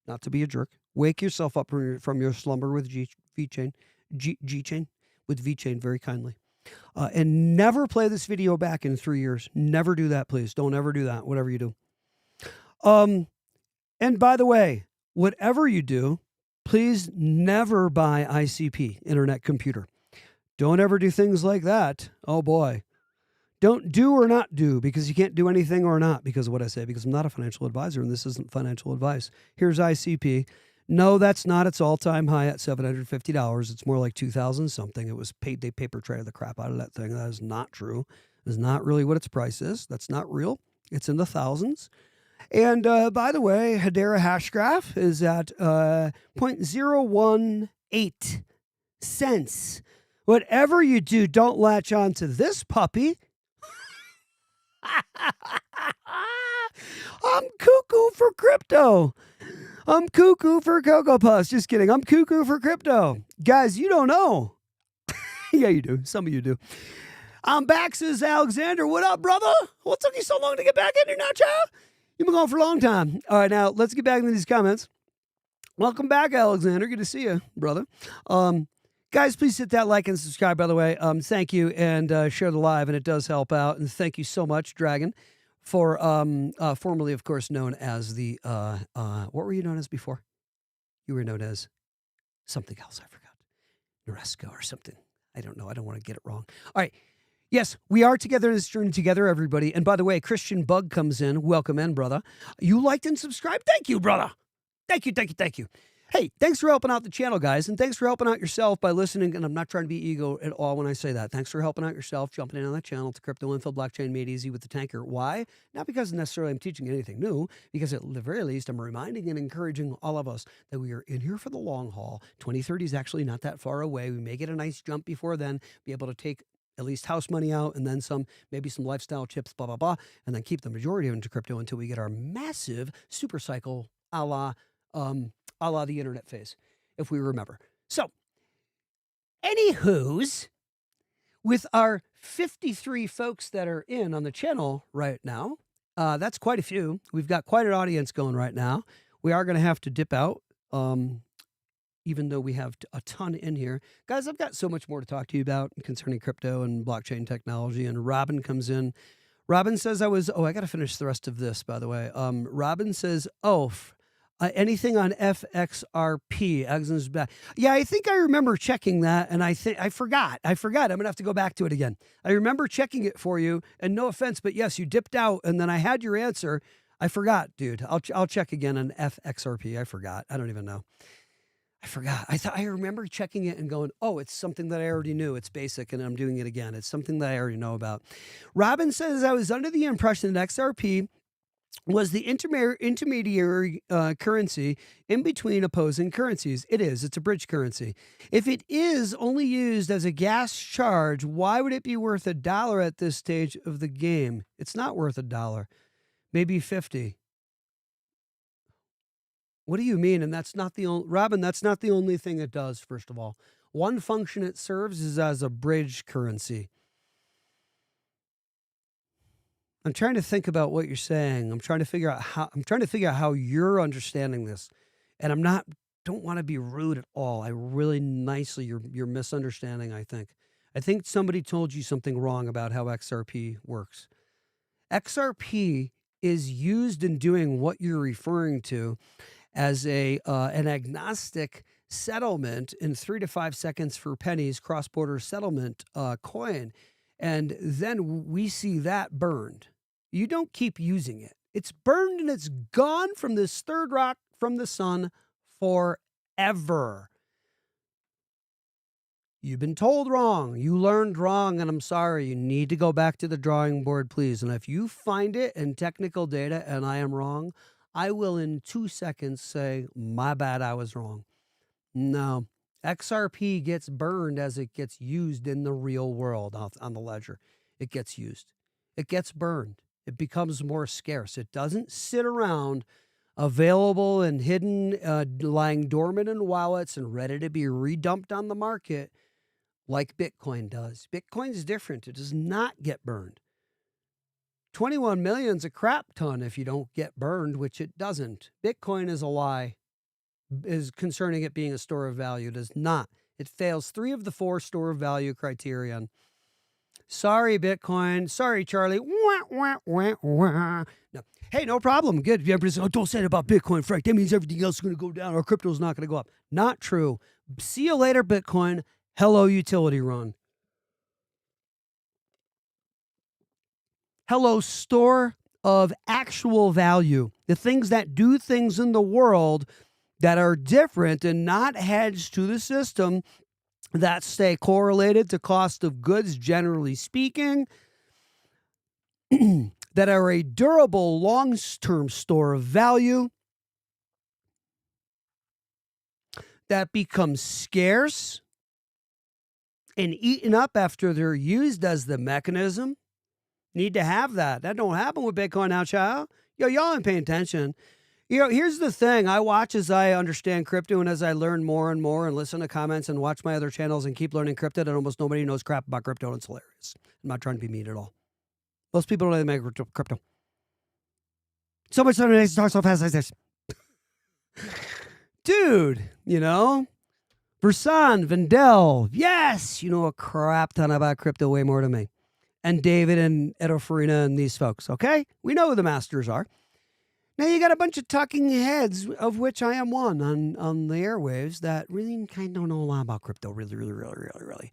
Not to be a jerk. Wake yourself up from your slumber with VeChain, with VeChain, very kindly. And never play this video back in 3 years. Never do that, please. Don't ever do that, whatever you do. And by the way, whatever you do, please never buy ICP, Internet Computer. Don't ever do things like that. Oh, boy. Don't do or not do, because you can't do anything or not because of what I say, because I'm not a financial advisor and this isn't financial advice. Here's ICP. No, that's not its all-time high at $750. It's more like $2,000 something. It was paid. They paper traded the crap out of that thing. That is not true. It's not really what its price is. That's not real. It's in the thousands. And by the way, Hedera hash graph is at 0.018 cents. Whatever you do, don't latch on to this puppy. I'm cuckoo for crypto. I'm cuckoo for Cocoa Puffs. Just kidding. I'm cuckoo for crypto. Guys, you don't know. Yeah, you do. Some of you do. I'm back, says Alexander. What up, brother? What took you so long to get back in here now, child? You've been gone for a long time. All right, now let's get back into these comments. Welcome back, Alexander. Good to see you, brother. Guys, please hit that like and subscribe, by the way. Thank you, and share the live, and it does help out. And thank you so much, Dragon, for formerly, of course, known as the, what were you known as before? You were known as something else, I forgot. Noresco or something. I don't know. I don't want to get it wrong. All right. Yes, we are together in this journey together, everybody. And by the way, Christian Bug comes in. Welcome in, brother. You liked and subscribed? Thank you, brother. Thank you, thank you, thank you. Hey, thanks for helping out the channel, guys, and thanks for helping out yourself by listening, and I'm not trying to be ego at all when I say that. Thanks for helping out yourself, jumping in on that channel to Crypto Info Blockchain Made Easy with the Tanker. Why? Not because necessarily I'm teaching anything new, because at the very least I'm reminding and encouraging all of us that we are in here for the long haul. 2030 is actually not that far away. We may get a nice jump before then, be able to take at least house money out, and then some, maybe some lifestyle chips, blah, blah, blah, and then keep the majority of it into crypto until we get our massive super cycle a la the internet phase, if we remember. So, anywho's, with our 53 folks that are in on the channel right now, that's quite a few. We've got quite an audience going right now. We are going to have to dip out, even though we have a ton in here. Guys, I've got so much more to talk to you about concerning crypto and blockchain technology, and Robin comes in. Robin says I got to finish the rest of this, by the way. Robin says, anything on FXRP, Exxon's back. Yeah, I think I remember checking that, and I forgot. I'm gonna have to go back to it again. I remember checking it for you, and no offense, but yes, you dipped out, and then I had your answer. I forgot, dude. I'll check again on FXRP. I forgot. I don't even know. I forgot. I remember checking it and going, oh, it's something that I already knew. It's basic, and I'm doing it again. It's something that I already know about. Robin says I was under the impression that XRP was the intermediary currency in between opposing currencies. It is. It's a bridge currency. If it is only used as a gas charge, why would it be worth $1 at this stage of the game? It's not worth $1. Maybe 50. What do you mean? And that's not the only, Robin, that's not the only thing it does, first of all. One function it serves is as a bridge currency. I'm trying to think about what you're saying. I'm trying to figure out how you're understanding this. And don't want to be rude at all. I really nicely, you're misunderstanding, I think. I think somebody told you something wrong about how XRP works. XRP is used in doing what you're referring to as an agnostic settlement in 3 to 5 seconds for pennies, cross-border settlement coin. And then we see that burned. You don't keep using it. It's burned and it's gone from this third rock from the sun forever. You've been told wrong. You learned wrong, and I'm sorry. You need to go back to the drawing board, please. And if you find it in technical data and I am wrong, I will in 2 seconds say, my bad, I was wrong. No. XRP gets burned as it gets used in the real world on the ledger. It gets used. It gets burned. It becomes more scarce. It doesn't sit around available and hidden, lying dormant in wallets and ready to be redumped on the market like Bitcoin does. Bitcoin is different. It does not get burned. 21 million's a crap ton if you don't get burned, which it doesn't. Bitcoin is a lie, is concerning it being a store of value. It is not. It fails 3 of the 4 store of value criterion. Sorry, Bitcoin. Sorry, Charlie. Wah, wah, wah, wah. No. Hey, no problem. Good. Everybody's like, oh, don't say it about Bitcoin, Frank. That means everything else is going to go down or crypto's not going to go up. Not true. See you later, Bitcoin. Hello, utility run. Hello, store of actual value. The things that do things in the world that are different and not hedged to the system, that stay correlated to cost of goods, generally speaking, that are a durable long-term store of value, that becomes scarce and eaten up after they're used as the mechanism. Need to have that. That don't happen with Bitcoin now, child. Yo, y'all ain't paying attention. You know, here's the thing. I watch as I understand crypto and as I learn more and more and listen to comments and watch my other channels and keep learning crypto, and almost nobody knows crap about crypto, and it's hilarious. I'm not trying to be mean at all. Most people don't even make crypto. So much time starts so fast like this. Dude, you know, Versan, Vendel, yes, you know a crap ton about crypto, way more than me. And David and Edo Farina and these folks, okay? We know who the masters are. Now you got a bunch of talking heads, of which I am one on the airwaves, that really kind of don't know a lot about crypto, really.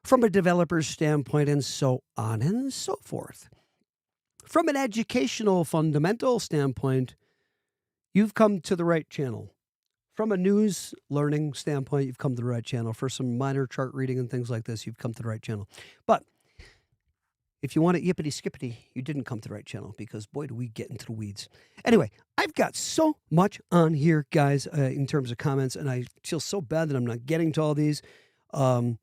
From a developer's standpoint and so on and so forth. From an educational fundamental standpoint, you've come to the right channel. From a news learning standpoint, you've come to the right channel. For some minor chart reading and things like this, you've come to the right channel. But if you want it yippity-skippity, you didn't come to the right channel, because, boy, do we get into the weeds. Anyway, I've got so much on here, guys, in terms of comments, and I feel so bad that I'm not getting to all these. I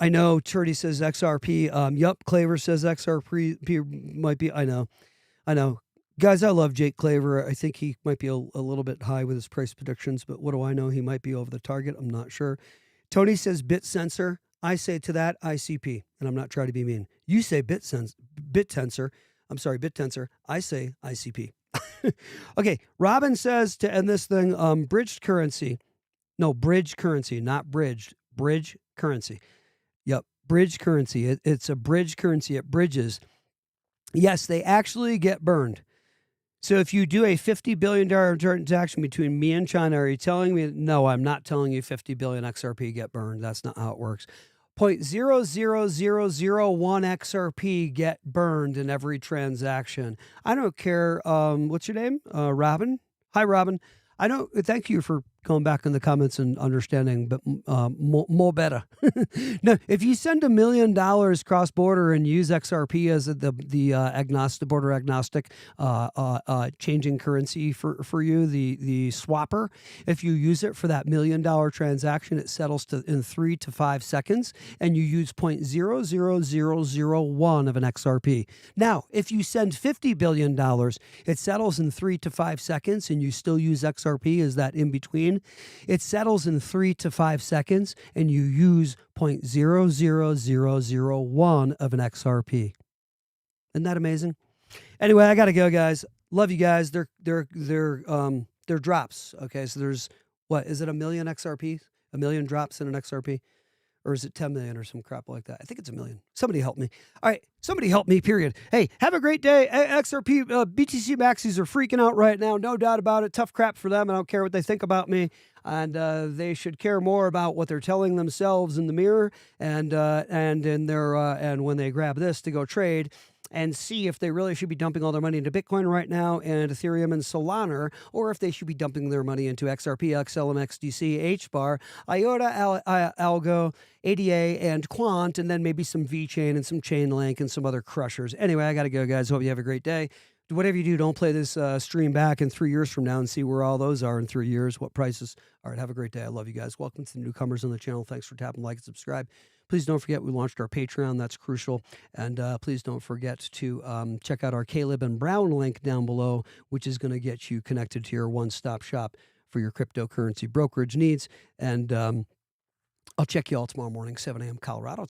know Turdy says XRP. Yup, Claver says XRP might be. I know. Guys, I love Jake Claver. I think he might be a little bit high with his price predictions, but what do I know? He might be over the target. I'm not sure. Tony says BitSensor. I say to that ICP, and I'm not trying to be mean. You say BitTensor. I'm sorry, BitTensor. I say ICP. Okay, Robin says, to end this thing, bridged currency. No, bridge currency, not bridged. Bridge currency. Yep, bridge currency. It's a bridge currency. It bridges. Yes, they actually get burned. So if you do a $50 billion transaction between me and China, are you telling me? No, I'm not telling you 50 billion XRP get burned. That's not how it works. 0.00001 XRP get burned in every transaction. I don't care. What's your name? Robin. Hi, Robin. I don't. Thank you for going back in the comments and understanding, but more better. No, if you send $1 million cross border and use XRP as the agnostic border agnostic changing currency for you, the swapper, if you use it for that $1 million transaction, it settles in 3 to 5 seconds, and you use 0.00001 of an XRP. Now, if you send $50 billion, it settles in 3 to 5 seconds, and you still use XRP as that in between. It settles in 3 to 5 seconds, and you use 0.00001 of an XRP. Isn't that amazing? Anyway, I gotta go, guys. Love you guys. They're drops. Okay, so there's what is it? 1 million XRP? 1 million drops in an XRP, Or is it 10 million or some crap like that? I think it's 1 million. Somebody help me. All right, somebody help me, period. Hey, have a great day. XRP, BTC maxis are freaking out right now. No doubt about it. Tough crap for them. I don't care what they think about me. And they should care more about what they're telling themselves in the mirror and in their and when they grab this to go trade and see if they really should be dumping all their money into Bitcoin right now and Ethereum and Solana, or if they should be dumping their money into XRP, XLM, XDC, HBAR, IOTA, Algo, ADA, and Quant, and then maybe some VeChain and some Chainlink and some other crushers. Anyway, I got to go, guys. Hope you have a great day. Whatever you do, don't play this stream back in 3 years from now and see where all those are in 3 years, what prices. All right, have a great day. I love you guys. Welcome to the newcomers on the channel. Thanks for tapping like and subscribe. Please don't forget we launched our Patreon. That's crucial. And please don't forget to check out our Caleb and Brown link down below, which is going to get you connected to your one-stop shop for your cryptocurrency brokerage needs. And I'll check you all tomorrow morning, 7 a.m. Colorado.